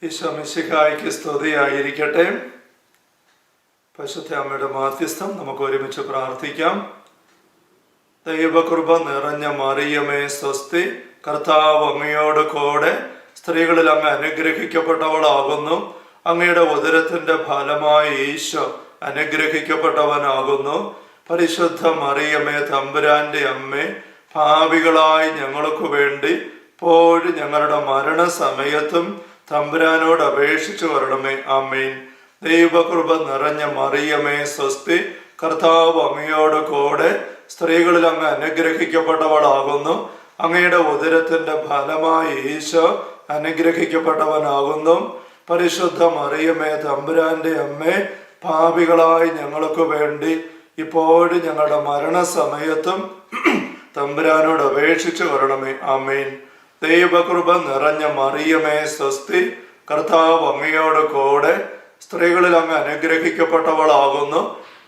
ഈശോ മിശിഹായ്ക്ക് സ്തുതിയായിരിക്കട്ടെ. പരിശുദ്ധ അമ്മയുടെ മാധ്യസ്ഥം നമുക്ക് ഒരുമിച്ച് പ്രാർത്ഥിക്കാം. ദൈവകൃപ നിറഞ്ഞ മറിയമേ സ്വസ്തി, കർത്താവ് അങ്ങയോട് കൂടെ സ്ത്രീകളിൽ അങ്ങ് അനുഗ്രഹിക്കപ്പെട്ടവളാകുന്നു. അങ്ങയുടെ ഉദരത്തിന്റെ ഫലമായി ഈശോ അനുഗ്രഹിക്കപ്പെട്ടവനാകുന്നു. പരിശുദ്ധ മറിയമേ തമ്പുരാന്റെ അമ്മേ, പാപികളായി ഞങ്ങൾക്ക് വേണ്ടി ഇപ്പോഴും ഞങ്ങളുടെ മരണസമയത്തും തമ്പുരാനോട് അപേക്ഷിച്ചു വരണമേ. ആമേൻ. ദൈവകൃപ നിറഞ്ഞ മറിയമേ സ്വസ്തി, കർത്താവ് അങ്ങയോട് കൂടെ സ്ത്രീകളിൽ അങ്ങ് അനുഗ്രഹിക്കപ്പെട്ടവളാകുന്നു. അങ്ങയുടെ ഉദരത്തിന്റെ ഫലമായി ഈശോ അനുഗ്രഹിക്കപ്പെട്ടവനാകുന്നു. പരിശുദ്ധ മറിയമേ തമ്പുരാന്റെ അമ്മേ, പാപികളായി ഞങ്ങൾക്ക് വേണ്ടി ഇപ്പോഴും ഞങ്ങളുടെ മരണസമയത്തും തമ്പുരാനോട് അപേക്ഷിച്ചു വരണമേ. ആമേൻ. ദൈവകൃപ നിറഞ്ഞ മറിയമേ സ്വസ്തി, കർത്താവ് അങ്ങയോട് കൂടെ സ്ത്രീകളിൽ അങ്ങ് അനുഗ്രഹിക്കപ്പെട്ടവളാകുന്നു.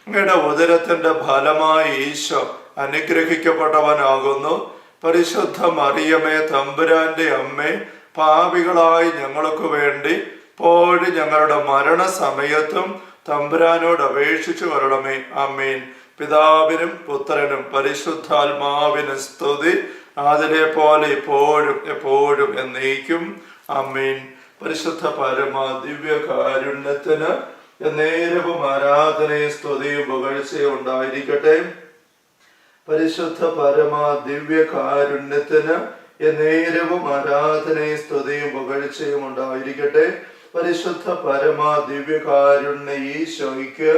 അങ്ങയുടെ ഉദരത്തിന്റെ ഫലമായി ഈശോ അനുഗ്രഹിക്കപ്പെട്ടവനാകുന്നു. പരിശുദ്ധ മറിയമേ തമ്പുരാന്റെ അമ്മേ, പാപികളായി ഞങ്ങൾക്ക് വേണ്ടി ഇപ്പോഴും ഞങ്ങളുടെ മരണസമയത്തും തമ്പുരാനോട് അപേക്ഷിച്ചു വരണമേ. ആമേൻ. പിതാവിനും പുത്രനും പരിശുദ്ധാത്മാവിനും സ്തുതി, അതിലെ പോലെ ഇപ്പോഴും എപ്പോഴും എന്നേക്കും. ആമേൻ. പരിശുദ്ധ പരമ ദിവ്യ കാരുണ്യത്തിന് എന്നേരവും ആരാധനയും സ്തുതിയും പുകഴ്ചയും ഉണ്ടായിരിക്കട്ടെ. പരിശുദ്ധ പരമ ദിവ്യ കാരുണ്യത്തിന് എന്നേരവും ആരാധനയും സ്തുതിയും പുകഴ്ചയും ഉണ്ടായിരിക്കട്ടെ. പരിശുദ്ധ പരമ ദിവ്യ കാരുണ്യ ഈശോയ്ക്ക്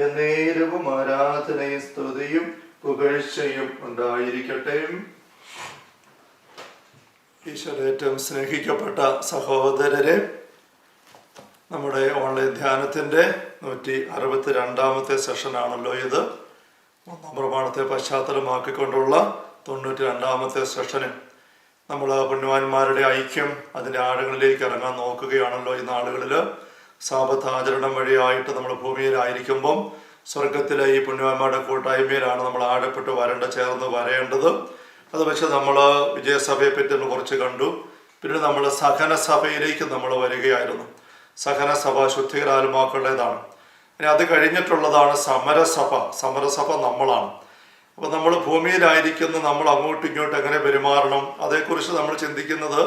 എന്നേരവും ആരാധനയും സ്തുതിയും പുകഴ്ചയും ഉണ്ടായിരിക്കട്ടെ. ഈശോയുടെ ഏറ്റവും സ്നേഹിക്കപ്പെട്ട സഹോദരരെ, നമ്മുടെ ഓൺലൈൻ ധ്യാനത്തിൻ്റെ 162ാമത്തെ സെഷനാണല്ലോ ഇത്. ഒന്നാം പ്രമാണത്തെ പശ്ചാത്തലമാക്കിക്കൊണ്ടുള്ള 92ാമത്തെ സെഷന് നമ്മൾ പുണ്യവാന്മാരുടെ ഐക്യം, അതിൻ്റെ ആഴങ്ങളിലേക്ക് ഇറങ്ങാൻ നോക്കുകയാണല്ലോ ഈ നാളുകളിൽ. സാബത്ത് ആചരണം വഴിയായിട്ട് നമ്മൾ ഭൂമിയിലായിരിക്കുമ്പം സ്വർഗത്തിലെ ഈ പുണ്യവാന്മാരുടെ കൂട്ടായ്മയിലാണ് നമ്മൾ ആഴപ്പെട്ട് ചേർന്ന് വരേണ്ടത്. അത് വെച്ച് നമ്മൾ വിജയസഭയെ പറ്റി നമ്മൾ കുറച്ച് കണ്ടു. പിന്നെ നമ്മൾ സഹന സഭയിലേക്ക് നമ്മൾ വരികയായിരുന്നു. സഹന സഭ ശുദ്ധികരാത്മാക്കളുടേതാണ്. ഇനി അത് കഴിഞ്ഞിട്ടുള്ളതാണ് സമരസഭ. സമരസഭ നമ്മളാണ്. അപ്പോൾ നമ്മൾ ഭൂമിയിലായിരിക്കുന്ന നമ്മൾ അങ്ങോട്ടും ഇങ്ങോട്ടും എങ്ങനെ പെരുമാറണം, അതേക്കുറിച്ച് നമ്മൾ ചിന്തിക്കുന്നത്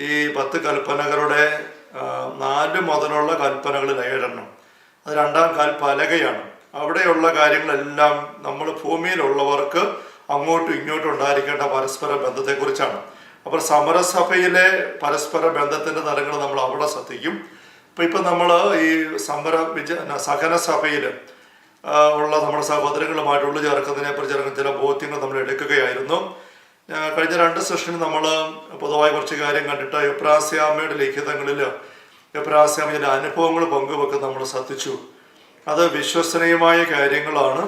ഈ 10 കൽപ്പനകളുടെ 4 മുതലുള്ള കൽപ്പനകളിൽ 7 അത് 2ാം കൽപ്പലകയാണ്. അവിടെയുള്ള കാര്യങ്ങളെല്ലാം നമ്മൾ ഭൂമിയിലുള്ളവർക്ക് അങ്ങോട്ടും ഇങ്ങോട്ടും ഉണ്ടായിരിക്കേണ്ട പരസ്പര ബന്ധത്തെക്കുറിച്ചാണ്. അപ്പോൾ സമരസഭയിലെ പരസ്പര ബന്ധത്തിൻ്റെ തലങ്ങൾ നമ്മൾ അവിടെ ശ്രദ്ധിക്കും. ഇപ്പം നമ്മൾ ഈ സഹന സഭയിൽ ഉള്ള നമ്മുടെ സഹോദരങ്ങളുമായിട്ട് ഉള്ളു ചേർക്കുന്നതിനെക്കുറിച്ച് ചില ബോധ്യങ്ങൾ നമ്മൾ എടുക്കുകയായിരുന്നു. കഴിഞ്ഞ 2 സെഷനിൽ നമ്മൾ പൊതുവായി കുറച്ച് കാര്യം കണ്ടിട്ട് എപ്രാസ്യാമ്മയുടെ ലിഖിതങ്ങളിൽ എപ്രാസ്യാമ്മയുടെ അനുഭവങ്ങൾ പങ്കുവെക്കുന്ന നമ്മൾ ശ്രദ്ധിച്ചു. അത് വിശ്വസനീയമായ കാര്യങ്ങളാണ്.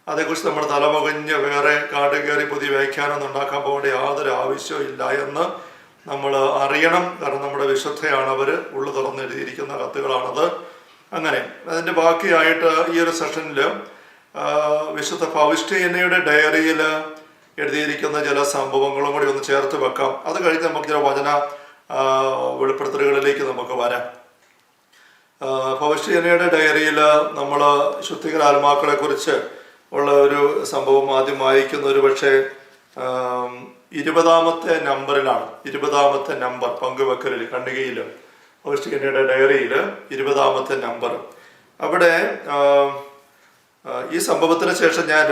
അതേക്കുറിച്ച് നമ്മൾ തലമുകഞ്ഞ് വേറെ കാട് കയറി പുതിയ വ്യാഖ്യാനം ഉണ്ടാക്കാൻ പോകേണ്ട യാതൊരു ആവശ്യവും ഇല്ല എന്ന് നമ്മൾ അറിയണം. കാരണം നമ്മുടെ വിശുദ്ധയാണ് അവർ ഉള്ളു തുറന്ന് എഴുതിയിരിക്കുന്ന കത്തുകളാണത്. അങ്ങനെ അതിൻ്റെ ബാക്കിയായിട്ട് ഈ ഒരു സെഷനിൽ വിശുദ്ധ ഫൗസ്റ്റീനയുടെ ഡയറിയിൽ എഴുതിയിരിക്കുന്ന ചില സംഭവങ്ങളും കൂടി ഒന്ന് ചേർത്ത് വെക്കാം. അത് കഴിഞ്ഞ് നമുക്ക് ചില വചന വെളിപ്പെടുത്തലുകളിലേക്ക് നമുക്ക് വരാം. ഫൗസ്റ്റീനയുടെ ഡയറിയിൽ നമ്മൾ ശുദ്ധികരാത്മാക്കളെ കുറിച്ച് ഉള്ള ഒരു സംഭവം ആദ്യം വായിക്കുന്ന ഒരു പക്ഷേ 20ാമത്തെ നമ്പറിലാണ്. 20ാമത്തെ നമ്പർ പങ്കുവെക്കലിൽ ഖണ്ഡികയിൽ ഫൗസ്റ്റീനയുടെ ഡയറിയിൽ 20ാമത്തെ നമ്പർ. അവിടെ ഈ സംഭവത്തിന് ശേഷം ഞാൻ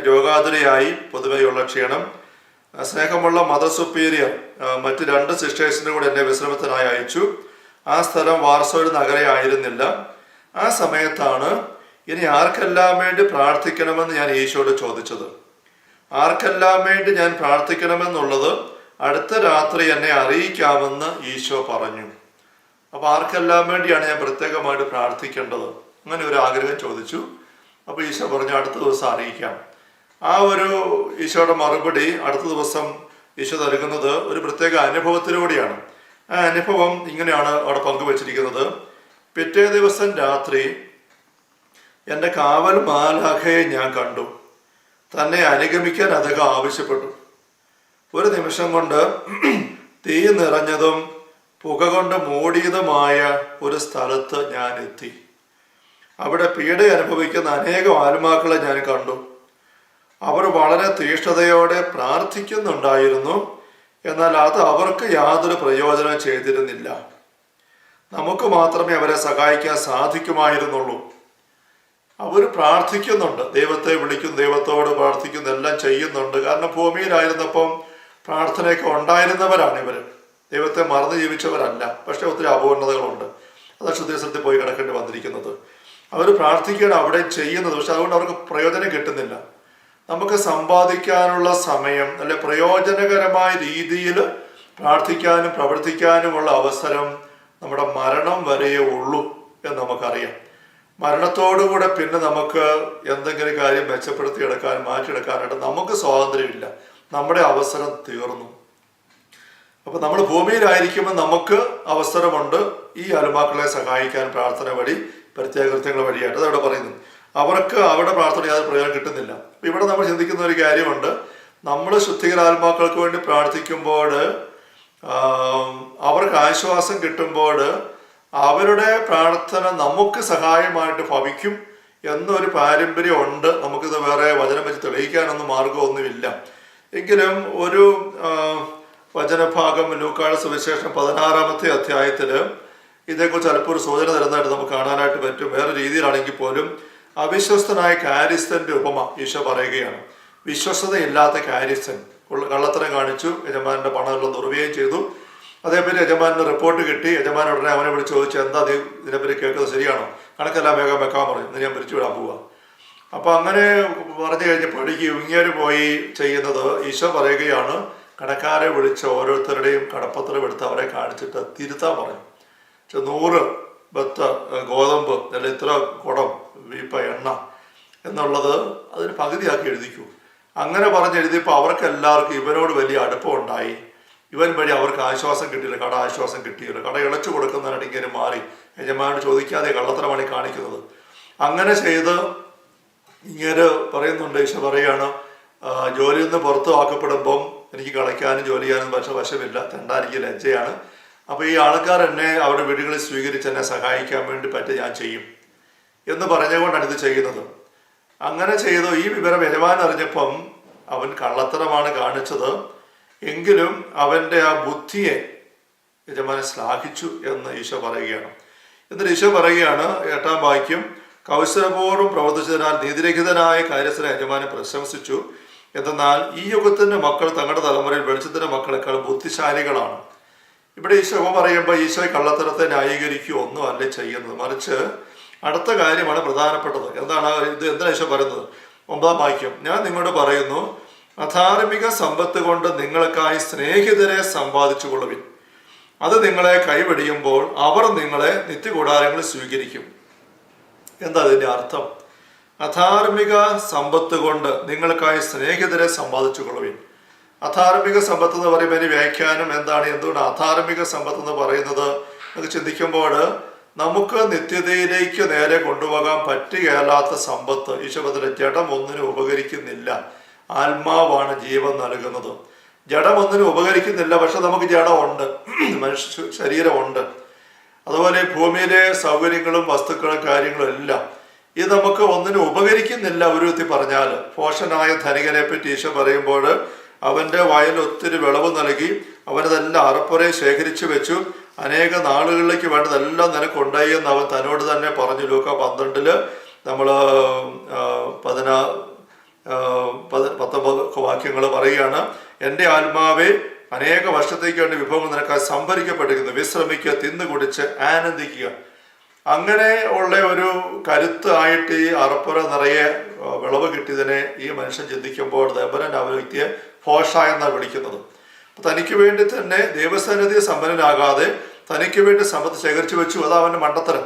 രോഗാതുരയായി പൊതുവെയുള്ള ക്ഷീണം, സ്നേഹമുള്ള മദർ സുപ്പീരിയർ മറ്റ് 2 സിസ്റ്റേഴ്സിനും കൂടെ എന്നെ വിശ്രമത്തിനായി അയച്ചു. ആ സ്ഥലം വാർസോയുടെ നഗരം ആയിരുന്നില്ല. ആ സമയത്താണ് ഇനി ആർക്കെല്ലാം വേണ്ടി പ്രാർത്ഥിക്കണമെന്ന് ഞാൻ ഈശോയോട് ചോദിച്ചത്. ആർക്കെല്ലാം വേണ്ടി ഞാൻ പ്രാർത്ഥിക്കണമെന്നുള്ളത് അടുത്ത രാത്രി എന്നെ അറിയിക്കാമെന്ന് ഈശോ പറഞ്ഞു. അപ്പോൾ ആർക്കെല്ലാം വേണ്ടിയാണ് ഞാൻ പ്രത്യേകമായിട്ട് പ്രാർത്ഥിക്കേണ്ടത്, അങ്ങനെ ഒരു ആഗ്രഹം ചോദിച്ചു. അപ്പോൾ ഈശോ പറഞ്ഞു അടുത്ത ദിവസം അറിയിക്കാം. ആ ഒരു ഈശോയുടെ മറുപടി അടുത്ത ദിവസം ഈശോ നൽകുന്നത് ഒരു പ്രത്യേക അനുഭവത്തിലൂടെയാണ്. ആ അനുഭവം ഇങ്ങനെയാണ് അവിടെ പങ്കുവച്ചിരിക്കുന്നത്. പിറ്റേ ദിവസം രാത്രി എൻ്റെ കാവൽ മാലാഖയെ ഞാൻ കണ്ടു. തന്നെ അനുഗമിക്കാൻ അദ്ദേഹം ആവശ്യപ്പെട്ടു. ഒരു നിമിഷം കൊണ്ട് തീ നിറഞ്ഞതും പുക കൊണ്ട് മൂടിയതുമായ ഒരു സ്ഥലത്ത് ഞാൻ എത്തി. അവിടെ പീഡ അനുഭവിക്കുന്ന അനേകം ആത്മാക്കളെ ഞാൻ കണ്ടു. അവർ വളരെ തീഷ്ണതയോടെ പ്രാർത്ഥിക്കുന്നുണ്ടായിരുന്നു. എന്നാൽ അത് അവർക്ക് യാതൊരു പ്രയോജനം ചെയ്തിരുന്നില്ല. നമുക്ക് മാത്രമേ അവരെ സഹായിക്കാൻ സാധിക്കുമായിരുന്നുള്ളൂ. അവർ പ്രാർത്ഥിക്കുന്നുണ്ട്, ദൈവത്തെ വിളിക്കും, ദൈവത്തോട് പ്രാർത്ഥിക്കുന്നു, എല്ലാം ചെയ്യുന്നുണ്ട്. കാരണം ഭൂമിയിലായിരുന്നപ്പം പ്രാർത്ഥനയൊക്കെ ഉണ്ടായിരുന്നവരാണ് ഇവർ. ദൈവത്തെ മറന്നു ജീവിച്ചവരല്ല. പക്ഷെ ഒത്തിരി അപൂർണതകളുണ്ട്. അതാണ് ശുദ്ധീകരണത്തിൽ പോയി കിടക്കേണ്ടി വന്നിരിക്കുന്നത്. അവർ പ്രാർത്ഥിക്കുകയാണ് അവിടെ ചെയ്യുന്നത്. പക്ഷെ അതുകൊണ്ട് അവർക്ക് പ്രയോജനം കിട്ടുന്നില്ല. നമുക്ക് സമ്പാദിക്കാനുള്ള സമയം, അല്ലെ പ്രയോജനകരമായ രീതിയിൽ പ്രാർത്ഥിക്കാനും പ്രവർത്തിക്കാനുമുള്ള അവസരം നമ്മുടെ മരണം വരെയേ ഉള്ളൂ എന്ന് നമുക്കറിയാം. മരണത്തോടുകൂടെ പിന്നെ നമുക്ക് എന്തെങ്കിലും കാര്യം മെച്ചപ്പെടുത്തിയെടുക്കാൻ, മാറ്റിയെടുക്കാനായിട്ട് നമുക്ക് സ്വാതന്ത്ര്യമില്ല. നമ്മുടെ അവസരം തീർന്നു. അപ്പൊ നമ്മൾ ഭൂമിയിലായിരിക്കുമ്പോൾ നമുക്ക് അവസരമുണ്ട് ഈ ആത്മാക്കളെ സഹായിക്കാൻ പ്രാർത്ഥന വഴി, പ്രത്യേകൃത്യങ്ങൾ വഴിയായിട്ട്. അതവിടെ പറയുന്നു. അവർക്ക് അവരുടെ പ്രാർത്ഥന യാതൊരു പ്രയോജനം കിട്ടുന്നില്ല. അപ്പൊ ഇവിടെ നമ്മൾ ചിന്തിക്കുന്ന ഒരു കാര്യമുണ്ട്. നമ്മൾ ശുദ്ധികരാത്മാക്കൾക്ക് വേണ്ടി പ്രാർത്ഥിക്കുമ്പോൾ അവർക്ക് ആശ്വാസം കിട്ടുമ്പോൾ അവരുടെ പ്രാർത്ഥന നമുക്ക് സഹായമായിട്ട് ഭവിക്കും എന്നൊരു പാരമ്പര്യം ഉണ്ട്. നമുക്കിത് വേറെ വചനം വെച്ച് തെളിയിക്കാനൊന്നും മാർഗമൊന്നുമില്ല. എങ്കിലും ഒരു വചനഭാഗം ലൂക്കായുടെ സുവിശേഷം 16-ാമത്തെ അധ്യായത്തിൽ ഇതേക്കുറിച്ച് ചിലപ്പോൾ ഒരു സൂചന തരുന്നതായിട്ട് നമുക്ക് കാണാനായിട്ട് പറ്റും. വേറെ രീതിയിലാണെങ്കിൽ പോലും അവിശ്വസ്തനായ കാര്യസ്ഥന്റെ ഉപമ ഈശോ പറയുകയാണ്. വിശ്വസ്തതയില്ലാത്ത കാര്യസ്ഥൻ കള്ളത്തരം കാണിച്ചു, യജമാനന്റെ പണമെല്ലാം ദുർവ്യയം ചെയ്തു. അതേപറ്റി യജമാനന് റിപ്പോർട്ട് കിട്ടി. യജമാനൻ ഉടനെ അവനെ വിളിച്ച് ചോദിച്ചു, എന്താ ഇതിനെപ്പറ്റി കേൾക്കുന്നത് ശരിയാണോ? കണക്കെല്ലാം വേഗം വെക്കാൻ പറഞ്ഞു, ഇന്ന് ഞാൻ പിരിച്ചു വിടാൻ പോവുക. അപ്പൊ അങ്ങനെ പറഞ്ഞു കഴിഞ്ഞപ്പോഴേക്ക് ഇങ്ങേര് പോയി ചെയ്യുന്നത്, ഈശോ പറയുകയാണ്, കടക്കാരെ വിളിച്ച് ഓരോരുത്തരുടെയും കടപ്പത്രം എടുത്ത് അവരെ കാണിച്ചിട്ട് തിരുത്താൻ പറഞ്ഞു. 100 ബത്ത ഗോതമ്പ്, അല്ല ഇത്ര കുടം വീപ്പ എണ്ണ എന്നുള്ളത് അതിന് പകുതിയാക്കി എഴുതിക്കൂ. അങ്ങനെ പറഞ്ഞെഴുതിയപ്പോൾ അവർക്ക് എല്ലാവർക്കും ഇവനോട് വലിയ അടുപ്പമുണ്ടായി. ഇവൻ വഴി അവർക്ക് ആശ്വാസം കിട്ടിയില്ല, കട ആശ്വാസം കിട്ടിയില്ല. കട ഇളച്ചു കൊടുക്കുന്നതിനായിട്ട് ഇങ്ങനെ മാറി. യജമാനോട് ചോദിക്കാതെ കള്ളത്തരമാണ് കാണിക്കുന്നത്. അങ്ങനെ ചെയ്ത് ഇങ്ങനെ പറയുന്നുണ്ട്. ഈശോ പറയുകയാണ്, ജോലിയിൽ നിന്ന് പുറത്തു ആക്കപ്പെടുമ്പം എനിക്ക് കളയ്ക്കാനും ജോലി ചെയ്യാനും വശമില്ല, തെണ്ടാൻ എനിക്ക് ലജ്ജയാണ്. അപ്പോൾ ഈ ആൾക്കാർ എന്നെ അവരുടെ വീടുകളിൽ സ്വീകരിച്ച് എന്നെ സഹായിക്കാൻ വേണ്ടി ഞാൻ ചെയ്യും എന്ന് പറഞ്ഞുകൊണ്ടാണ് ഇത് ചെയ്യുന്നത്. അങ്ങനെ ചെയ്തു. ഈ വിവരം യജമാനൻ അറിഞ്ഞപ്പം അവൻ കള്ളത്തരമാണ് കാണിച്ചത്, എങ്കിലും അവൻ്റെ ആ ബുദ്ധിയെ യജമാനൻ ശ്ലാഘിച്ചു എന്ന് ഈശോ പറയുകയാണ്. എന്നിട്ട് ഈശോ പറയുകയാണ്, 8-ാം വാക്യം, കൗശലപൂർവ്വം പ്രവർത്തിച്ചതിനാൽ നീതിരഹിതനായ കാര്യസ്ഥനെ യജമാനൻ പ്രശംസിച്ചു. എന്നാൽ ഈ യുഗത്തിന്റെ മക്കൾ തങ്ങളുടെ തലമുറയിൽ വെളിച്ചത്തിന്റെ മക്കളെക്കാൾ ബുദ്ധിശാലികളാണ്. ഇവിടെ ഈശോ പറയുമ്പോൾ ഈശോ കള്ളത്തരത്തെ ന്യായീകരിക്കുകയോ ഒന്നും അല്ല ചെയ്യുന്നത്, മറിച്ച് അടുത്ത കാര്യമാണ് പ്രധാനപ്പെട്ടത്. എന്താണ് ഈശോ പറയുന്നത്? 9-ാം വാക്യം, ഞാൻ നിങ്ങളോട് പറയുന്നു, അധാർമിക സമ്പത്ത് കൊണ്ട് നിങ്ങൾക്കായി സ്നേഹിതരെ സമ്പാദിച്ചു കൊള്ളുവിൻ. അത് നിങ്ങളെ കൈവെടിയുമ്പോൾ അവർ നിങ്ങളെ നിത്യകൂടാരങ്ങളിൽ സ്വീകരിക്കും. എന്താ അതിന്റെ അർത്ഥം? അധാർമിക സമ്പത്ത് കൊണ്ട് നിങ്ങൾക്കായി സ്നേഹിതരെ സമ്പാദിച്ചു കൊള്ളുവിൻ. അധാർമിക സമ്പത്ത് എന്ന് പറയുമ്പോൾ അതിന് വ്യാഖ്യാനം എന്താണ്? എന്തുകൊണ്ട് അധാർമിക സമ്പത്ത് എന്ന് പറയുന്നത് നമുക്ക് ചിന്തിക്കുമ്പോൾ നമുക്ക് നിത്യതയിലേക്ക് നേരെ കൊണ്ടുപോകാൻ പറ്റുകയല്ലാത്ത സമ്പത്ത്. ഈശോപത്തിലെ ജഡം ഒന്നിനും ഉപകരിക്കുന്നില്ല, ആത്മാവാണ് ജീവൻ നൽകുന്നത്. ജഡം ഒന്നിനും ഉപകരിക്കുന്നില്ല, പക്ഷെ നമുക്ക് ജഡമുണ്ട്, മനുഷ്യ ശരീരമുണ്ട്. അതുപോലെ ഭൂമിയിലെ സൗകര്യങ്ങളും വസ്തുക്കളും കാര്യങ്ങളും എല്ലാം ഇത് നമുക്ക് ഒന്നിനും ഉപകരിക്കുന്നില്ല. ഒരു വിധത്തിൽ പറഞ്ഞാൽ ഭോഷനായ ധനികനെ പറ്റി ഈശോ പറയുമ്പോൾ അവന്റെ വയൽ ഒത്തിരി വിളവ് നൽകി, അവനതെല്ലാം അറപ്പുറെ ശേഖരിച്ചു വെച്ചു, അനേക നാളുകളിലേക്ക് വേണ്ടതെല്ലാം നിനക്കുണ്ടായി എന്ന് അവൻ തന്നോട് തന്നെ പറഞ്ഞു. ലൂക്ക 12 നമ്മൾ 19 വാക്യങ്ങൾ പറയുകയാണ്, എൻ്റെ ആത്മാവെ അനേക വർഷത്തേക്ക് വേണ്ടി വിഭവങ്ങൾ നിനക്കായി സംഭരിക്കപ്പെട്ടിരിക്കുന്നു, വിശ്രമിക്കുക, തിന്നു കുടിച്ച് ആനന്ദിക്കുക. അങ്ങനെ ഉള്ള ഒരു കരുത്ത് ആയിട്ട് ഈ അറപ്പുര നിറയെ വിളവ് കിട്ടിയതിനെ ഈ മനുഷ്യൻ ചിന്തിക്കുമ്പോൾ ദേവനൻ ആ വ്യക്തിയെ ഭോഷ എന്നാണ് വിളിക്കുന്നത്. തനിക്ക് വേണ്ടി തന്നെ ദൈവസന്നിധി സമ്പന്നനാകാതെ തനിക്ക് വേണ്ടി സമ്പത്ത് ശേഖരിച്ചു വെച്ചു, അത് അവൻ്റെ മണ്ടത്തരം.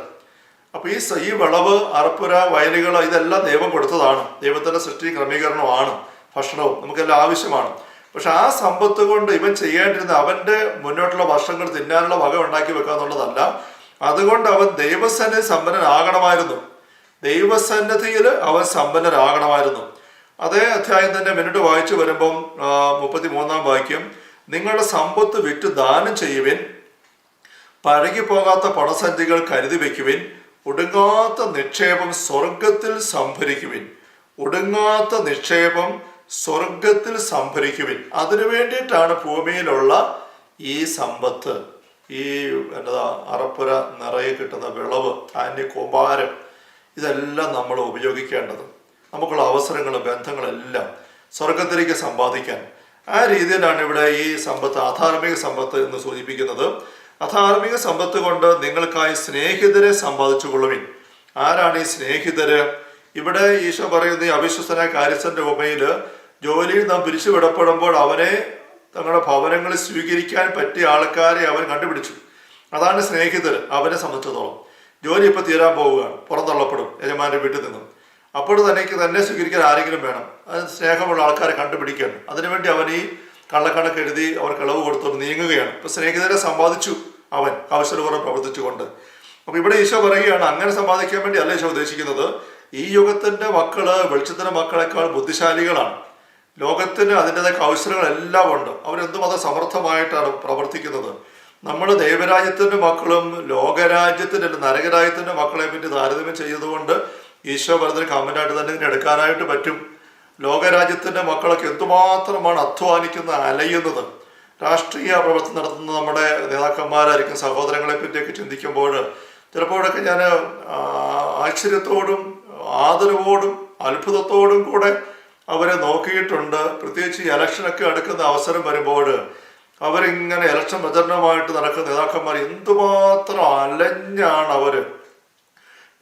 അപ്പൊ ഈ വിളവ്, അറപ്പുര, വയലുകൾ ഇതെല്ലാം ദൈവം കൊടുത്തതാണ്. ദൈവത്തിന്റെ സൃഷ്ടി ക്രമീകരണമാണ്, ഭക്ഷണവും നമുക്കെല്ലാം ആവശ്യമാണ്. പക്ഷെ ആ സമ്പത്ത് കൊണ്ട് ഇവൻ ചെയ്യേണ്ടിരുന്ന അവന്റെ മുന്നോട്ടുള്ള വർഷങ്ങൾ തിന്നാനുള്ള വക ഉണ്ടാക്കി വെക്കുക എന്നുള്ളതല്ല. അതുകൊണ്ട് അവൻ ദൈവസന്നിധി സമ്പന്നനാകണമായിരുന്നു. ദൈവസന്നിധിയിൽ അവൻ സമ്പന്നനാകണമായിരുന്നു. അതേ അധ്യായം തന്നെ മിനിറ്റ് വായിച്ചു വരുമ്പം 33-ാം വാക്യം, നിങ്ങളുടെ സമ്പത്ത് വിറ്റ് ദാനം ചെയ്യുവിൻ, പഴകിപ്പോകാത്ത പണസഞ്ചികൾ കരുതി വയ്ക്കുവിൻ. ഒടുങ്ങാത്ത നിക്ഷേപം സ്വർഗത്തിൽ സംഭരിക്കുവിൻ. ഒടുങ്ങാത്ത നിക്ഷേപം സ്വർഗത്തിൽ സംഭരിക്കുവിൻ. അതിനു വേണ്ടിയിട്ടാണ് ഭൂമിയിലുള്ള ഈ സമ്പത്ത്, ഈ അറപ്പുര നിറയെ കിട്ടുന്ന വിളവ്, ധാന്യ കൂമ്പാരം, ഇതെല്ലാം നമ്മൾ ഉപയോഗിക്കേണ്ടത്. നമുക്കുള്ള അവസരങ്ങളും ബന്ധങ്ങളെല്ലാം സ്വർഗത്തിലേക്ക് സമ്പാദിക്കാൻ. ആ രീതിയിലാണ് ഇവിടെ ഈ സമ്പത്ത്, അധാർമിക സമ്പത്ത് എന്ന് സൂചിപ്പിക്കുന്നത്. അധാർമിക സമ്പത്ത് കൊണ്ട് നിങ്ങൾക്കായി സ്നേഹിതരെ സമ്പാദിച്ചു കൊള്ളുവിൻ. ആരാണ് ഈ സ്നേഹിതര്? ഇവിടെ ഈശോ പറയുന്ന ഈ അവിശ്വസനായ കാര്യസ്ഥന്റെ ഉപമയിൽ ജോലിയിൽ നാം പിരിച്ചുവിടപ്പെടുമ്പോൾ അവനെ തങ്ങളുടെ ഭവനങ്ങളിൽ സ്വീകരിക്കാൻ പറ്റിയ ആൾക്കാരെ അവൻ കണ്ടുപിടിച്ചു. അതാണ് സ്നേഹിതർ. അവനെ സംബന്ധിച്ചിടത്തോളം ജോലി ഇപ്പൊ തീരാൻ പോവുകയാണ്, പുറന്തള്ളപ്പെടും യജമാന്റെ വീട്ടിൽ നിന്നും. അപ്പോൾ തന്നെ സ്വീകരിക്കാൻ ആരെങ്കിലും വേണം. അത് സ്നേഹമുള്ള ആൾക്കാരെ കണ്ടുപിടിക്കുകയാണ്. അതിനുവേണ്ടി അവൻ ഈ കള്ളക്കണക്ക് എഴുതി അവർക്ക് ഇളവ് കൊടുത്തോണ്ട് നീങ്ങുകയാണ്. ഇപ്പൊ സ്നേഹിതരെ സമ്പാദിച്ചു അവൻ കൗശലപൂർവ്വം പ്രവർത്തിച്ചുകൊണ്ട്. അപ്പൊ ഇവിടെ ഈശോ പറയുകയാണ്, അങ്ങനെ സമ്പാദിക്കാൻ വേണ്ടി അല്ല ഈശോ ഉദ്ദേശിക്കുന്നത്. ഈ യുഗത്തിന്റെ മക്കള് വെളിച്ചത്തിന്റെ മക്കളെക്കാൾ ബുദ്ധിശാലികളാണ്. ലോകത്തിന് അതിൻ്റെതായ കൗശലങ്ങളെല്ലാം ഉണ്ട്. അവരെന്തുമാത്രം സമർത്ഥമായിട്ടാണ് പ്രവർത്തിക്കുന്നത്. നമ്മൾ ദൈവരാജ്യത്തിന്റെ മക്കളും ലോകരാജ്യത്തിന്റെ നരകരാജ്യത്തിന്റെ മക്കളെ പറ്റി താരതമ്യം ചെയ്തതുകൊണ്ട് ഈശോ പറഞ്ഞൊരു കമന്റായിട്ട് തന്നെ ഇതിനെ എടുക്കാനായിട്ട് പറ്റും. ലോകരാജ്യത്തിന്റെ മക്കളൊക്കെ എന്തുമാത്രമാണ് അധ്വാനിക്കുന്നത്, അലയുന്നത്. രാഷ്ട്രീയ പ്രവർത്തനം നടത്തുന്ന നമ്മുടെ നേതാക്കന്മാരായിരിക്കും. സഹോദരങ്ങളെ പറ്റിയൊക്കെ ചിന്തിക്കുമ്പോൾ ചിലപ്പോഴൊക്കെ ഞാൻ ആശ്ചര്യത്തോടും ആദരവോടും അത്ഭുതത്തോടും കൂടെ അവരെ നോക്കിയിട്ടുണ്ട്. പ്രത്യേകിച്ച് ഈ ഇലക്ഷനൊക്കെ അടുക്കുന്ന അവസരം വരുമ്പോൾ അവരിങ്ങനെ ഇലക്ഷൻ പ്രചരണമായിട്ട് നടക്കുന്ന നേതാക്കന്മാർ എന്തുമാത്രം അലഞ്ഞാണ് അവര്.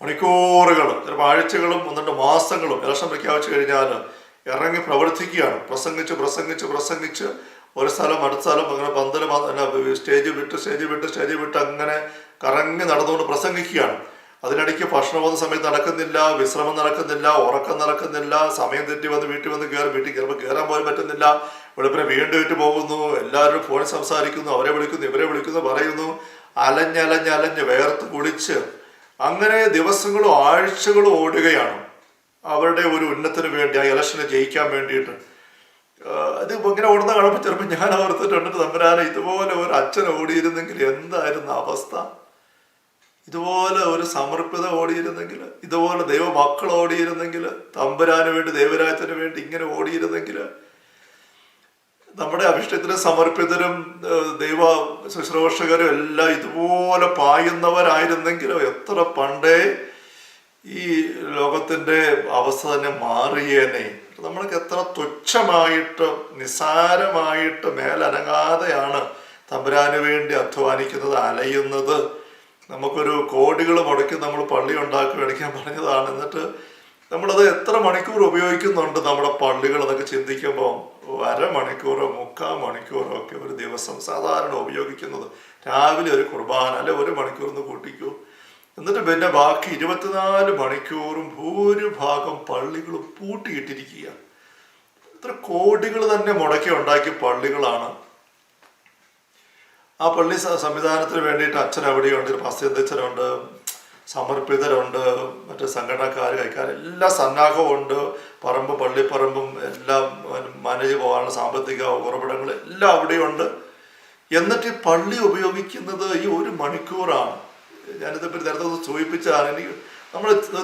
മണിക്കൂറുകൾ, ചിലപ്പോൾ ആഴ്ചകളും 1-2 മാസങ്ങളും ഇലക്ഷൻ പ്രഖ്യാപിച്ചു കഴിഞ്ഞാൽ ഇറങ്ങി പ്രവർത്തിക്കുകയാണ്. പ്രസംഗിച്ച് ഒരു സ്ഥലം അടുത്ത സ്ഥലം അങ്ങനെ സ്റ്റേജ് വിട്ട് അങ്ങനെ കറങ്ങി നടന്നുകൊണ്ട് പ്രസംഗിക്കുകയാണ്. അതിനിടയ്ക്ക് ഭക്ഷണം പോകുന്ന സമയത്ത് നടക്കുന്നില്ല, വിശ്രമം നടക്കുന്നില്ല, ഉറക്കം നടക്കുന്നില്ല, സമയം തെറ്റി വന്ന് വീട്ടിൽ കയറുമ്പോൾ കയറാൻ പോലും പറ്റുന്നില്ല. വെളുപ്പിനെ വീണ്ടും പോകുന്നു, എല്ലാവരും ഫോണിൽ സംസാരിക്കുന്നു, അവരെ വിളിക്കുന്നു, ഇവരെ വിളിക്കുന്നു, പറയുന്നു. അലഞ്ഞ് വേർത്ത് കുളിച്ച് അങ്ങനെ ദിവസങ്ങളും ആഴ്ചകളും ഓടുകയാണ് അവരുടെ ഒരു ഉന്നത്തിന് വേണ്ടി, ആ ഇലക്ഷന് ജയിക്കാൻ വേണ്ടിയിട്ട്. അത് ഇങ്ങനെ ഓടുന്ന കാണുമ്പോൾ ചിലപ്പോൾ ഞാൻ ഓർത്തിട്ടുണ്ട്, തമ്പുരാനെ ഇതുപോലെ ഒരു അച്ഛൻ ഓടിയിരുന്നെങ്കിൽ എന്തായിരുന്നു അവസ്ഥ, ഇതുപോലെ ഒരു സമർപ്പിത ഓടിയിരുന്നെങ്കിൽ, ഇതുപോലെ ദൈവ മക്കൾ ഓടിയിരുന്നെങ്കിൽ, തമ്പുരാന് വേണ്ടി ദൈവരാജ്യത്തിന് വേണ്ടി ഇങ്ങനെ ഓടിയിരുന്നെങ്കിൽ, നമ്മുടെ അഭിഷ്ടത്തിനും സമർപ്പിതരും ദൈവ ശുശ്രൂഷകരും എല്ലാം ഇതുപോലെ പായുന്നവരായിരുന്നെങ്കിലോ എത്ര പണ്ടേ ഈ ലോകത്തിന്റെ അവസ്ഥ തന്നെ മാറിയേനെ. നമ്മൾക്ക് എത്ര തുച്ഛമായിട്ട് നിസ്സാരമായിട്ട് മേലനങ്ങാതെയാണ് തമ്പുരാന് വേണ്ടി അധ്വാനിക്കുന്നത്, അലയുന്നത്. നമുക്കൊരു കോടികൾ മുടക്കി നമ്മൾ പള്ളി ഉണ്ടാക്കുകയാണെങ്കിൽ ഞാൻ പറഞ്ഞതാണ്. എന്നിട്ട് നമ്മളത് എത്ര മണിക്കൂർ ഉപയോഗിക്കുന്നുണ്ട് നമ്മുടെ പള്ളികൾ എന്നൊക്കെ ചിന്തിക്കുമ്പോൾ, അരമണിക്കൂറോ 3/4 മണിക്കൂറോ ഒക്കെ ഒരു ദിവസം സാധാരണ ഉപയോഗിക്കുന്നത്. രാവിലെ ഒരു കുർബാന അല്ലെ 1 മണിക്കൂർ കൂട്ടിക്കൂ. എന്നിട്ട് പിന്നെ ബാക്കി 24 മണിക്കൂറും ഭൂരിഭാഗം പള്ളികളും പൂട്ടിയിട്ടിരിക്കുക. ഇത്ര കോടികൾ തന്നെ മുടക്കി ഉണ്ടാക്കിയ പള്ളികളാണ്. ആ പള്ളി സംവിധാനത്തിന് വേണ്ടിയിട്ട് അച്ഛൻ അവിടെയുണ്ട്, പാസ്റ്ററച്ഛനുണ്ട്, സമർപ്പിതരുണ്ട്, മറ്റു സംഘടനക്കാർ, കൈക്കാർ, എല്ലാ സന്നാഹവും ഉണ്ട്. പള്ളിപ്പറമ്പും എല്ലാം മാനേജ് പോകാനുള്ള സാമ്പത്തിക ഉറവിടങ്ങൾ എല്ലാം അവിടെയുണ്ട്. എന്നിട്ട് ഈ പള്ളി ഉപയോഗിക്കുന്നത് ഈ 1 മണിക്കൂറാണ്. ഞാനിതിപ്പോൾ നേരത്തെ സൂചിപ്പിച്ചാണ്. എനിക്ക്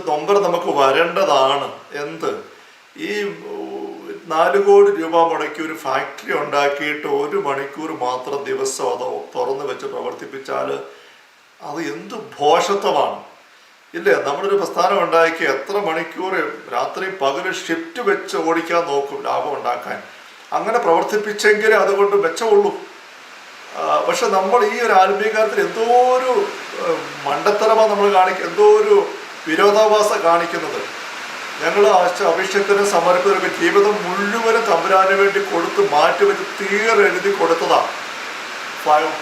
നൊമ്പരം നമുക്ക് വരേണ്ടതാണ്. ഈ 4 കോടി രൂപ മുടക്കി ഒരു ഫാക്ടറി ഉണ്ടാക്കിയിട്ട് 1 മണിക്കൂർ മാത്രം ദിവസം അത് തുറന്നു വെച്ച് പ്രവർത്തിപ്പിച്ചാൽ അത് എന്ത് ഭോഷത്വമാണ് ഇല്ലേ? നമ്മളൊരു പ്രസ്ഥാനം ഉണ്ടാക്കി എത്ര മണിക്കൂർ രാത്രി പകല് ഷിഫ്റ്റ് വെച്ച് ഓടിക്കാൻ നോക്കും ലാഭം ഉണ്ടാക്കാൻ. അങ്ങനെ പ്രവർത്തിപ്പിച്ചെങ്കിലേ അതുകൊണ്ട് മെച്ചമുള്ളൂ. പക്ഷെ നമ്മൾ ഈ ഒരു ആത്മീയകാലത്തിൽ എന്തോ ഒരു മണ്ടത്തരമാണ് നമ്മൾ എന്തോ ഒരു വിരോധാഭാസം കാണിക്കുന്നത്. ഞങ്ങൾ അഭിഷേകത്തിന് സമർപ്പിതരൊക്കെ ജീവിതം മുഴുവനും തമ്പുരാന് വേണ്ടി കൊടുത്ത് മാറ്റിവെച്ച് തീരെഴുതി കൊടുത്തതാണ്.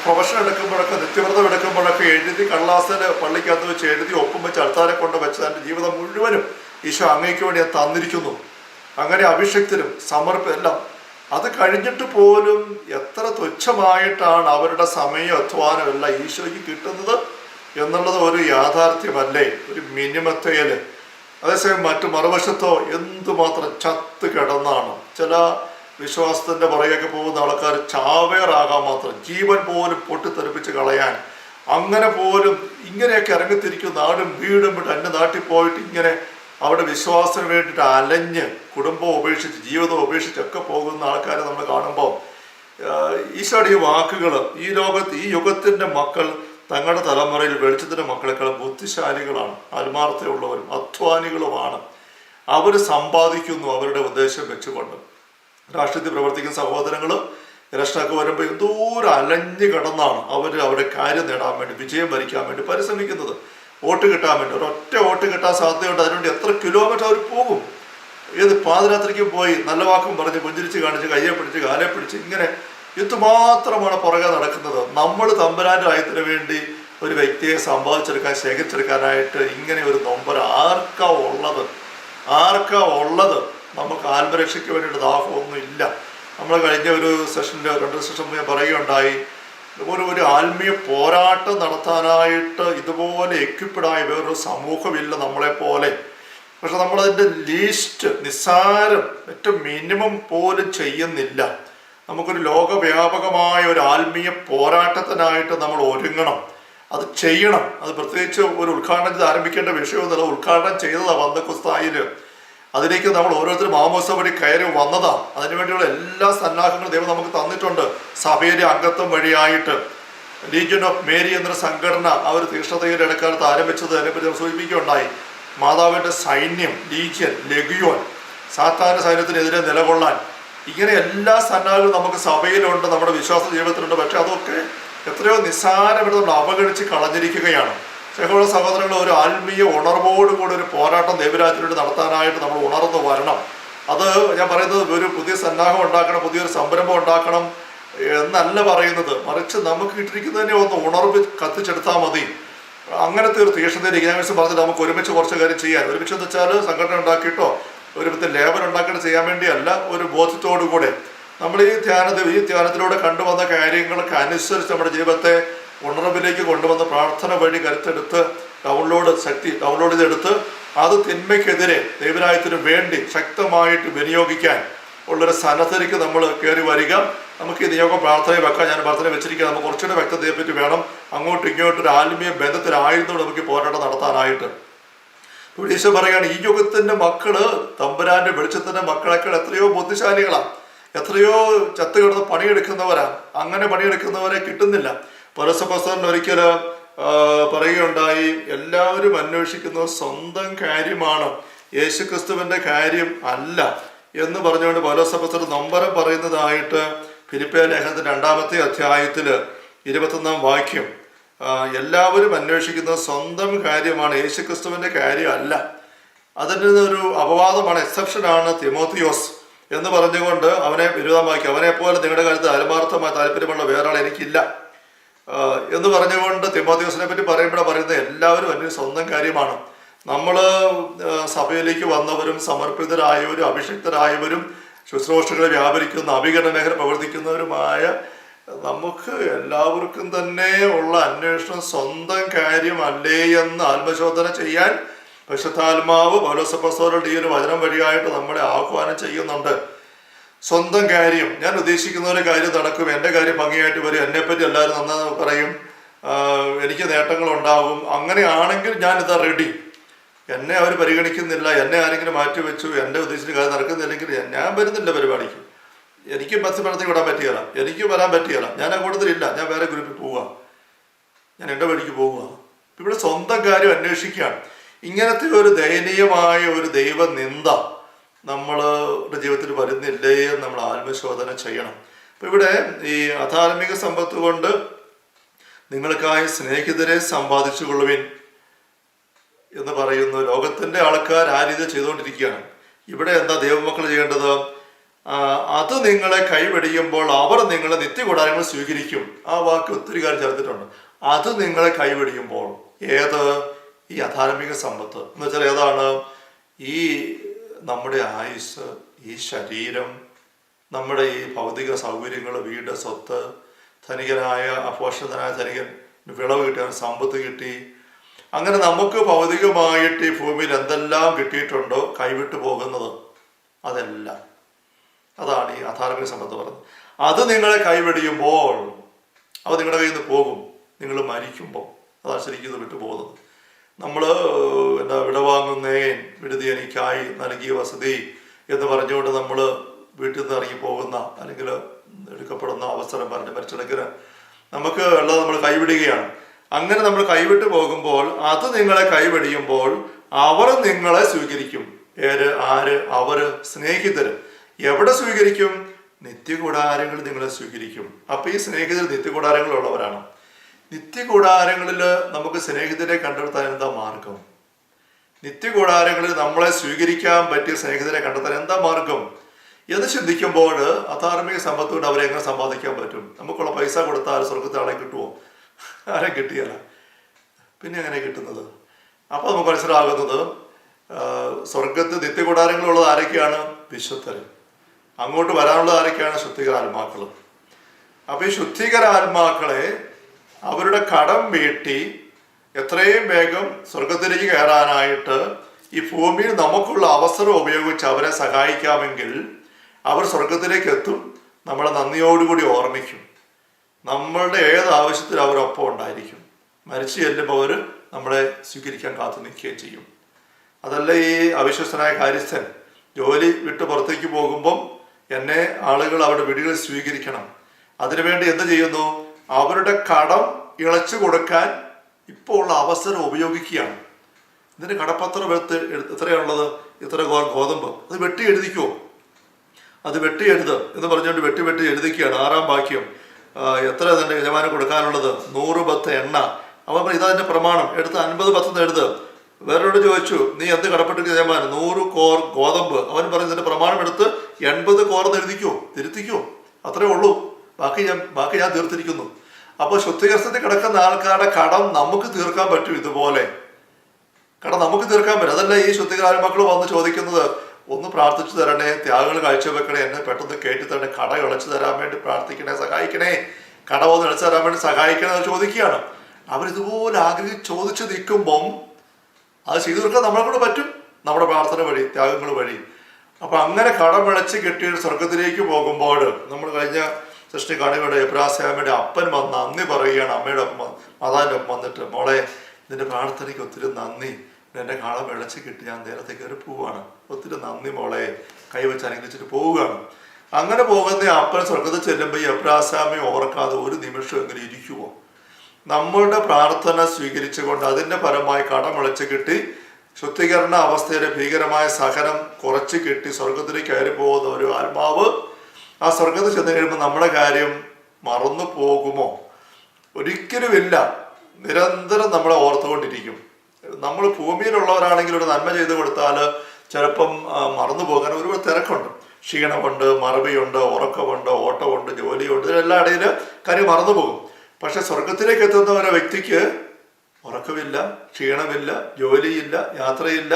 പ്രൊഫഷൻ എടുക്കുമ്പോഴൊക്കെ, നിത്യവ്രതം എടുക്കുമ്പോഴൊക്കെ എഴുതി കടലാസിന് പള്ളിക്കകത്ത് വെച്ച് എഴുതി ഒപ്പം വെച്ച് ആൾക്കാരെ കൊണ്ട് വെച്ച് എൻ്റെ ജീവിതം മുഴുവനും ഈശോ അങ്ങേക്ക് വേണ്ടി ഞാൻ തന്നിരിക്കുന്നു. അങ്ങനെ അഭിഷേകത്തിനും എല്ലാം. അത് കഴിഞ്ഞിട്ട് പോലും എത്ര തുച്ഛമായിട്ടാണ് അവരുടെ സമയം അധ്വാനം എല്ലാം ഈശോയ്ക്ക് കിട്ടുന്നത് എന്നുള്ളത് ഒരു യാഥാർത്ഥ്യമല്ലേ, ഒരു മിനിമത്തേൽ. അതേസമയം മറുവശത്തോ എന്തുമാത്രം ചത്ത് കിടന്നാണ്. ചില വിശ്വാസത്തിൻ്റെ പുറകെയൊക്കെ പോകുന്ന ആൾക്കാർ ചാവേറാകാൻ മാത്രം, ജീവൻ പോലും പൊട്ടിത്തെറിപ്പിച്ച് കളയാൻ അങ്ങനെ പോലും ഇങ്ങനെയൊക്കെ ഇറങ്ങിത്തിരിക്കും, നാടും വീടും വിട്ട് അന്യ നാട്ടിൽ പോയിട്ട് ഇങ്ങനെ അവിടെ വിശ്വാസത്തിന് വേണ്ടിയിട്ട് അലഞ്ഞ് കുടുംബം ഉപേക്ഷിച്ച് ജീവിതം ഉപേക്ഷിച്ചൊക്കെ പോകുന്ന ആൾക്കാരെ നമ്മൾ കാണുമ്പോൾ ഈശോയുടെ ഈ വാക്കുകൾ, ഈ യുഗത്തിൻ്റെ മക്കൾ തങ്ങളുടെ തലമുറയിൽ വെളിച്ചത്തിൻ്റെ മക്കളെക്കാൾ ബുദ്ധിശാലികളാണ്, ആത്മാർത്ഥതയുള്ളവരും അധ്വാനികളുമാണ്. അവർ സമ്പാദിക്കുന്നു അവരുടെ ഉദ്ദേശം വെച്ചുകൊണ്ട്. രാഷ്ട്രീയത്തിൽ പ്രവർത്തിക്കുന്ന സഹോദരങ്ങൾ ഇലക്ഷനൊക്കെ വരുമ്പോൾ എന്തോരം അലഞ്ഞു കിടന്നാണ് അവർ അവരുടെ കാര്യം നേടാൻ വേണ്ടി, വിജയം വരിക്കാൻ വേണ്ടി പരിശ്രമിക്കുന്നത്. വോട്ട് കിട്ടാൻ വേണ്ടി, ഒരൊറ്റ വോട്ട് കിട്ടാൻ സാധ്യതയുണ്ട്. അതിനുവേണ്ടി എത്ര കിലോമീറ്റർ അവർ പോകും. ഏത് പാതിരാത്രിക്കും പോയി നല്ല വാക്കും പറഞ്ഞ് പുഞ്ചിരിച്ച് കാണിച്ച് കയ്യെ പിടിച്ച് കാലെ പിടിച്ച് ഇങ്ങനെ എന്തുമാത്രമാണ് പുറകെ നടക്കുന്നത്. നമ്മൾ തമ്പുരാൻ്റെ ആയത്തിന് വേണ്ടി ഒരു വ്യക്തിയെ സമ്പാദിച്ചെടുക്കാൻ, ശേഖരിച്ചെടുക്കാനായിട്ട് ഇങ്ങനെ ഒരു നൊമ്പര ആർക്കാ ഉള്ളത്? നമുക്ക് ആത്മരക്ഷയ്ക്ക് വേണ്ടിയിട്ട് ദാഹമൊന്നും ഇല്ല. നമ്മൾ കഴിഞ്ഞ ഒരു സെഷനിൽ 2 സെഷൻ ഞാൻ പറയുകയുണ്ടായി, ഒരു ആത്മീയ പോരാട്ടം നടത്താനായിട്ട് ഇതുപോലെ എക്വിപ്ഡായ വേറൊരു സമൂഹമില്ല നമ്മളെപ്പോലെ. പക്ഷെ നമ്മളതിൻ്റെ ലീസ്റ്റ് നിസ്സാരം ഏറ്റവും മിനിമം പോലും ചെയ്യുന്നില്ല. നമുക്കൊരു ലോകവ്യാപകമായ ഒരു ആത്മീയ പോരാട്ടത്തിനായിട്ട് നമ്മൾ ഒരുങ്ങണം, അത് ചെയ്യണം. അത് പ്രത്യേകിച്ച് ഒരു ഉദ്ഘാടനം ചെയ്ത് ആരംഭിക്കേണ്ട വിഷയമൊന്നുമില്ല. ഉദ്ഘാടനം ചെയ്തതാണ് പന്തക്കുസ്തായിൽ. അതിലേക്ക് നമ്മൾ ഓരോരുത്തരും മാമോസ വഴി കയറി വന്നതാണ്. അതിനുവേണ്ടിയുള്ള എല്ലാ സന്നാഹങ്ങളും ദൈവം നമുക്ക് തന്നിട്ടുണ്ട്. സഭയിലെ അംഗത്വം വഴിയായിട്ട് ലീജിയൻ ഓഫ് മേരി എന്നൊരു സംഘടന അവർ തീഷ്ണതയുടെ ഇടക്കാലത്ത് ആരംഭിച്ചത് അതിനെപ്പറ്റി സൂചിപ്പിക്കുകയുണ്ടായി. മാതാവിൻ്റെ സൈന്യം, ലീജിയൻ, ലെഗിയോൻ, സാത്താൻ്റെ സൈന്യത്തിനെതിരെ നിലകൊള്ളാൻ, ഇങ്ങനെ എല്ലാ സന്നാഹങ്ങളും നമുക്ക് സഭയിലുണ്ട്, നമ്മുടെ വിശ്വാസ ജീവിതത്തിലുണ്ട്. പക്ഷെ അതൊക്കെ എത്രയോ നിസ്സാരമായിട്ട് നമ്മൾ അവഗണിച്ച് കളഞ്ഞിരിക്കുകയാണ്. സഹോദര സഹോദരങ്ങൾ, ഒരു ആത്മീയ ഉണർവോടുകൂടി ഒരു പോരാട്ടം ദൈവരാജ്യത്തിലൂടെ നടത്താനായിട്ട് നമ്മൾ ഉണർന്നു വരണം. അത് ഞാൻ പറയുന്നത് ഒരു പുതിയ സന്നാഹം ഉണ്ടാക്കണം, പുതിയൊരു സംരംഭം ഉണ്ടാക്കണം എന്നല്ല പറയുന്നത്. മറിച്ച് നമുക്ക് കിട്ടിയിരിക്കുന്നതിനെ ഒന്ന് ഉണർവ് കത്തിച്ചെടുത്താൽ മതി. അങ്ങനത്തെ ഒരു തീക്ഷ്ണതയിലേക്ക് ഞാൻ പറഞ്ഞിട്ട് നമുക്ക് ഒരുമിച്ച് കുറച്ച് കാര്യം ചെയ്യാൻ. ഒരുമിച്ച് എന്ന് വെച്ചാൽ സംഘടന ഉണ്ടാക്കിയിട്ടോ ഒരു ലേബർ ഉണ്ടാക്കിയിട്ട് ചെയ്യാൻ വേണ്ടിയല്ല, ഒരു ബോധത്തോടു കൂടെ നമ്മൾ ഈ ധ്യാനത്തിലൂടെ കണ്ടുവന്ന കാര്യങ്ങൾക്ക് അനുസരിച്ച് നമ്മുടെ ജീവിതത്തെ ഉണർവിലേക്ക് കൊണ്ടുവന്ന് പ്രാർത്ഥന വഴി കരുത്തെടുത്ത് ഡൗൺലോഡ് ചെയ്തെടുത്ത് അത് തിന്മയ്ക്കെതിരെ ദൈവരാജ്യത്തിന് വേണ്ടി ശക്തമായിട്ട് വിനിയോഗിക്കാൻ ഉള്ളൊരു സന്നദ്ധതയ്ക്ക് നമ്മൾ കയറി വരിക. നമുക്ക് ഈ നിയോഗം പ്രാർത്ഥന വെക്കാം. ഞാൻ പ്രാർത്ഥന വെച്ചിരിക്കുക. നമുക്ക് കുറച്ചുകൂടെ വ്യക്തതയെ പറ്റി വേണം. അങ്ങോട്ടും ഇങ്ങോട്ടും ഒരു ആത്മീയ ബന്ധത്തിലായിരുന്നു നമുക്ക് പോരാട്ടം നടത്താനായിട്ട്. ഈശോ പറയുകയാണ്, ഈ യുഗത്തിൻ്റെ മക്കള് തമ്പുരാന്റെ വെളിച്ചത്തിൻ്റെ മക്കളെക്കാൾ എത്രയോ ബുദ്ധിശാലികളാണ്, എത്രയോ ചത്തുകിടന്ന് പണിയെടുക്കുന്നവരാ. അങ്ങനെ പണിയെടുക്കുന്നവരെ കിട്ടുന്നില്ല. പൗലോസപ്പോസ്തലൻ ഒരിക്കൽ പറയുകയുണ്ടായി, എല്ലാവരും അന്വേഷിക്കുന്നത് സ്വന്തം കാര്യമാണ്, യേശുക്രിസ്തുവിൻ്റെ കാര്യം അല്ല എന്ന് പറഞ്ഞുകൊണ്ട് പൗലോസപ്പോസ്തലൻ നൊമ്പരം പറയുന്നതായിട്ട് ഫിലിപ്പിയ ലേഖനത്തിൻ്റെ 2-ാമത്തെ അധ്യായത്തിൽ 21-ാം വാക്യം. എല്ലാവരും അന്വേഷിക്കുന്നത് സ്വന്തം കാര്യമാണ്, യേശുക്രിസ്തുവിൻ്റെ കാര്യം അല്ല. അതിൻ്റെ ഒരു അപവാദമാണ്, എക്സെപ്ഷനാണ് തിമോത്തിയോസ് എന്ന് പറഞ്ഞുകൊണ്ട് അവനെ വിരുദ്ധം വാക്യം. അവനെപ്പോലെ നിങ്ങളുടെ കാര്യത്തിൽ ആത്മാർത്ഥമായ താല്പര്യമുള്ള വേറെ ആൾ എനിക്കില്ല എന്ന് പറഞ്ഞുകൊണ്ട് തിമോത്തിയോസിനെ പറ്റി പറയുന്നത് എല്ലാവരും അതിന് സ്വന്തം കാര്യമാണ്. നമ്മൾ സഭയിലേക്ക് വന്നവരും സമർപ്പിതരായവരും അഭിഷിക്തരായവരും ശുശ്രൂഷകളെ വ്യാപരിക്കുന്ന അഭികരണ മേഖല പ്രവർത്തിക്കുന്നവരുമായ നമുക്ക് എല്ലാവർക്കും തന്നെ ഉള്ള അന്വേഷണം സ്വന്തം കാര്യമല്ലേ എന്ന് ആത്മശോധന ചെയ്യാൻ പരിശുദ്ധാത്മാവ് പൗലോസപ്പോസ്തലന്റെ ഈ ഒരു വചനം വഴിയായിട്ട് നമ്മളെ ആഹ്വാനം ചെയ്യുന്നുണ്ട്. സ്വന്തം കാര്യം, ഞാൻ ഉദ്ദേശിക്കുന്ന ഒരു കാര്യം നടക്കും, എൻ്റെ കാര്യം ഭംഗിയായിട്ട് വരും, എന്നെപ്പറ്റി എല്ലാവരും നന്നായി പറയും, എനിക്ക് നേട്ടങ്ങൾ ഉണ്ടാകും. അങ്ങനെയാണെങ്കിൽ ഞാനിതാ റെഡി. എന്നെ അവർ പരിഗണിക്കുന്നില്ല, എന്നെ ആരെങ്കിലും മാറ്റിവെച്ചു, എൻ്റെ ഉദ്ദേശിച്ച കാര്യം നടക്കുന്നില്ലെങ്കിൽ ഞാൻ വരുന്നില്ല പരിപാടിക്ക്. എനിക്ക് മത്സ്യബന്ധനത്തിൽ വിടാൻ പറ്റുകയില്ല, എനിക്ക് വരാൻ പറ്റുകയില്ല, ഞാൻ ആ കൂട്ടത്തിലില്ല, ഞാൻ വേറെ ഗ്രൂപ്പിൽ പോവുക, ഞാൻ എൻ്റെ വഴിക്ക് പോവുക. ഇവിടെ സ്വന്തം കാര്യം അന്വേഷിക്കുകയാണ്. ഇങ്ങനത്തെ ഒരു ദയനീയമായ ഒരു ദൈവനിന്ദ നമ്മളുടെ ജീവിതത്തിൽ വരുന്നില്ലേ എന്ന് നമ്മൾ ആത്മശോധന ചെയ്യണം. അപ്പം ഇവിടെ ഈ അധാർമിക സമ്പത്ത് കൊണ്ട് നിങ്ങൾക്കായി സ്നേഹിതരെ സമ്പാദിച്ചു കൊള്ളുവിൻ എന്ന് പറയുന്നു. ലോകത്തിൻ്റെ ആൾക്കാർ ആ രീതി ചെയ്തുകൊണ്ടിരിക്കുകയാണ്. ഇവിടെ എന്താ ദൈവമക്കൾ ചെയ്യേണ്ടത്? അത് നിങ്ങളെ കൈവെടിയുമ്പോൾ അവർ നിങ്ങളെ നിത്യകൂടാരങ്ങൾ സ്വീകരിക്കും. ആ വാക്ക് ഒത്തിരി കാര്യം ചേർത്തിട്ടുണ്ട്. അത് നിങ്ങളെ കൈവെടിയുമ്പോൾ, ഏത്? ഈ അധാർമിക സമ്പത്ത് എന്ന് വെച്ചാൽ ഏതാണ്? ഈ നമ്മുടെ ആയുസ്, ഈ ശരീരം, നമ്മുടെ ഈ ഭൗതിക സൗകര്യങ്ങൾ, വീട്, സ്വത്ത്, ധനികനായ അപോഷണനായ ധനികൻ വിളവ് കിട്ടിയ സമ്പത്ത് കിട്ടി, അങ്ങനെ നമുക്ക് ഭൗതികമായിട്ട് ഈ ഭൂമിയിൽ എന്തെല്ലാം കിട്ടിയിട്ടുണ്ടോ കൈവിട്ടു പോകുന്നത് അതെല്ലാം, അതാണ് ഈ അധാർമിക സമ്പത്ത് പറയുന്നത്. അത് നിങ്ങളെ കൈവെടിയുമ്പോൾ അത് നിങ്ങളുടെ കയ്യിൽ നിന്ന് പോകും. നിങ്ങൾ മരിക്കുമ്പോൾ. അതാ ശരിക്കും ഇത് വിട്ടുപോകുന്നത്. നമ്മൾ വിടവാങ്ങുന്നേൻ വിടുതി എനിക്കായി നൽകിയ വസതി എന്ന് പറഞ്ഞുകൊണ്ട് നമ്മൾ വീട്ടിൽ നിന്ന് ഇറങ്ങി പോകുന്ന അല്ലെങ്കിൽ എടുക്കപ്പെടുന്ന അവസരം പറഞ്ഞ് മരിച്ചെടുക്കിന് നമുക്ക് ഉള്ളത് നമ്മൾ കൈവിടുകയാണ്. അങ്ങനെ നമ്മൾ കൈവിട്ട് പോകുമ്പോൾ അത് നിങ്ങളെ കൈവെടിയുമ്പോൾ അവർ നിങ്ങളെ സ്വീകരിക്കും. ആര്? അവര് സ്നേഹിതര്. എവിടെ സ്വീകരിക്കും? നിത്യകൂടാരങ്ങളിൽ നിങ്ങളെ സ്വീകരിക്കും. അപ്പൊ ഈ സ്നേഹിതർ നിത്യകൂടാരങ്ങളുള്ളവരാണ്. നിത്യകൂടാരങ്ങളിൽ നമുക്ക് സ്നേഹിതരെ കണ്ടെത്താൻ എന്താ മാർഗം? നിത്യകൂടാരങ്ങളിൽ നമ്മളെ സ്വീകരിക്കാൻ പറ്റിയ സ്നേഹിതരെ കണ്ടെത്താൻ എന്താ മാർഗം എന്ന് ചിന്തിക്കുമ്പോൾ അധാർമിക സമ്പത്ത് കൊണ്ട് അവരെ എങ്ങനെ സമ്പാദിക്കാൻ പറ്റും? നമുക്കുള്ള പൈസ കൊടുത്താൽ സ്വർഗത്തിൽ ആളെ കിട്ടുമോ? ആരെ കിട്ടിയല്ല. പിന്നെ എങ്ങനെ കിട്ടുന്നത്? അപ്പൊ നമുക്ക് മനസ്സിലാകുന്നത് സ്വർഗത്ത് നിത്യകൂടാരങ്ങളുള്ളത് ആരൊക്കെയാണ്? വിശുദ്ധര്. അങ്ങോട്ട് വരാനുള്ളത് ആരൊക്കെയാണ്? ശുദ്ധികരാത്മാക്കള്. അപ്പൊ ഈ ശുദ്ധികരാത്മാക്കളെ അവരുടെ കടം വീട്ടി എത്രയും വേഗം സ്വർഗത്തിലേക്ക് കയറാനായിട്ട് ഈ ഭൂമിയിൽ നമുക്കുള്ള അവസരം ഉപയോഗിച്ച് അവരെ സഹായിക്കാമെങ്കിൽ അവർ സ്വർഗത്തിലേക്ക് എത്തും. നമ്മളെ നന്ദിയോടുകൂടി ഓർമ്മിക്കും. നമ്മളുടെ ഏത് ആവശ്യത്തിൽ അവരൊപ്പം ഉണ്ടായിരിക്കും. മരിച്ചു ചെല്ലുമ്പോൾ അവർ നമ്മളെ സ്വീകരിക്കാൻ കാത്തു നിൽക്കുകയും ചെയ്യും. അതല്ല ഈ അവിശ്വസനായ കാര്യസ്ഥൻ ജോലി വിട്ട് പുറത്തേക്ക് പോകുമ്പം എന്നെ ആളുകൾ അവരുടെ വീടുകളിൽ സ്വീകരിക്കണം. അതിനുവേണ്ടി എന്ത് ചെയ്യുന്നു? അവരുടെ കടം ഇളച്ചു കൊടുക്കാൻ ഇപ്പോൾ ഉള്ള അവസരം ഉപയോഗിക്കുകയാണ്. ഇതിന്റെ കടപ്പത്രം എത്രയാണുള്ളത്? ഇത്ര ഗോതമ്പ്. അത് വെട്ടി എഴുതിക്കോ, അത് വെട്ടി എഴുത് എന്ന് പറഞ്ഞുകൊണ്ട് വെട്ടി എഴുതിക്കുകയാണ്. 6-ാം വാക്യം. എത്ര തന്നെ യജമാനം കൊടുക്കാനുള്ളത്? 100 ബത്ത് എണ്ണ. അവൻ ഇതതിന്റെ പ്രമാണം എടുത്ത് 50 ബത്ത് എഴുത്. വേറൊരു ചോദിച്ചു, നീ എന്ത് കടപ്പെട്ടിട്ട് യജമാനൻ? 100 കോർ ഗോതമ്പ്. അവൻ പറഞ്ഞു ഇതിന്റെ പ്രമാണം എടുത്ത് 80 കോർന്ന് എഴുതിക്കോ, തിരുത്തിക്കോ. അത്രേ ഉള്ളൂ, ബാക്കി ഞാൻ തീർത്തിരിക്കുന്നു. അപ്പോൾ ശുദ്ധീകരണത്തിൽ കിടക്കുന്ന ആൾക്കാരുടെ കടം നമുക്ക് തീർക്കാൻ പറ്റും. ഇതുപോലെ കടം നമുക്ക് തീർക്കാൻ പറ്റും. അതല്ല ഈ ശുദ്ധീകരണ വന്ന് ചോദിക്കുന്നത്, ഒന്ന് പ്രാർത്ഥിച്ചു തരണേ, ത്യാഗങ്ങൾ കാഴ്ചവെക്കണേ, എന്നെ പെട്ടെന്ന് കയറ്റി തരണേ, കട ഇളച്ചു തരാൻ വേണ്ടി പ്രാർത്ഥിക്കണേ, സഹായിക്കണേ, കട ഒന്ന് ഇളച്ചു തരാൻ വേണ്ടി സഹായിക്കണേ എന്ന് ചോദിക്കുകയാണ്. അവരിതുപോലെ ആഗ്രഹിച്ച് ചോദിച്ചു നിൽക്കുമ്പം അത് ചെയ്തു തീർക്കാൻ നമ്മളെ കൊണ്ട് പറ്റും, നമ്മുടെ പ്രാർത്ഥന വഴി, ത്യാഗങ്ങൾ വഴി. അപ്പൊ അങ്ങനെ കടം വിളച്ച് കെട്ടി സ്വർഗത്തിലേക്ക് പോകുമ്പോൾ നമ്മൾ കഴിഞ്ഞ സൃഷ്ടി കാണുകയുടെ എബ്രാസ്യാമയുടെ അപ്പൻ വന്ന് നന്ദി പറയുകയാണ്. അമ്മയുടെ ഒപ്പം മാതാവിൻ്റെ ഒപ്പം വന്നിട്ട്, മോളെ നിന്റെ പ്രാർത്ഥനയ്ക്ക് ഒത്തിരി നന്ദി, എന്റെ കടം വിളച്ച് കിട്ടി, ഞാൻ നേരത്തെ കയറി പോവുകയാണ്, ഒത്തിരി നന്ദി മോളെ, കൈവച്ച് അനുഗ്രഹിച്ചിട്ട് പോവുകയാണ്. അങ്ങനെ പോകുന്ന അപ്പൻ സ്വർഗത്തിൽ ചെല്ലുമ്പോൾ ഈ എബ്രാസ്യാമയെ ഓർക്കാതെ ഒരു നിമിഷം എങ്ങനെ ഇരിക്കുമോ? നമ്മളുടെ പ്രാർത്ഥന സ്വീകരിച്ചുകൊണ്ട് അതിൻ്റെ പരമായി കടം വിളച്ച് കിട്ടി ശുദ്ധീകരണ അവസ്ഥയുടെ ഭീകരമായ സഹനം കുറച്ച് കിട്ടി സ്വർഗത്തിലേക്ക് കയറി പോകുന്ന ഒരു ആത്മാവ് ആ സ്വർഗത്തിൽ ചെന്ന് കഴിയുമ്പോൾ നമ്മുടെ കാര്യം മറന്നു പോകുമോ? ഒരിക്കലുമില്ല. നിരന്തരം നമ്മളെ ഓർത്തുകൊണ്ടിരിക്കും. നമ്മൾ ഭൂമിയിലുള്ളവരാണെങ്കിൽ ഒരു നന്മ ചെയ്ത് കൊടുത്താൽ ചിലപ്പം മറന്നു പോകാൻ ഒരുപാട് തിരക്കുണ്ട്. ക്ഷീണമുണ്ട്, മറവിയുണ്ട്, ഉറക്കമുണ്ട്, ഓട്ടമുണ്ട്, ജോലിയുണ്ട്, ഇതിലെല്ലാം ഇടയിൽ കാര്യം മറന്നു പോകും. പക്ഷെ സ്വർഗത്തിലേക്ക് എത്തുന്ന ഒരു വ്യക്തിക്ക് ഉറക്കമില്ല, ക്ഷീണമില്ല, ജോലിയില്ല, യാത്രയില്ല,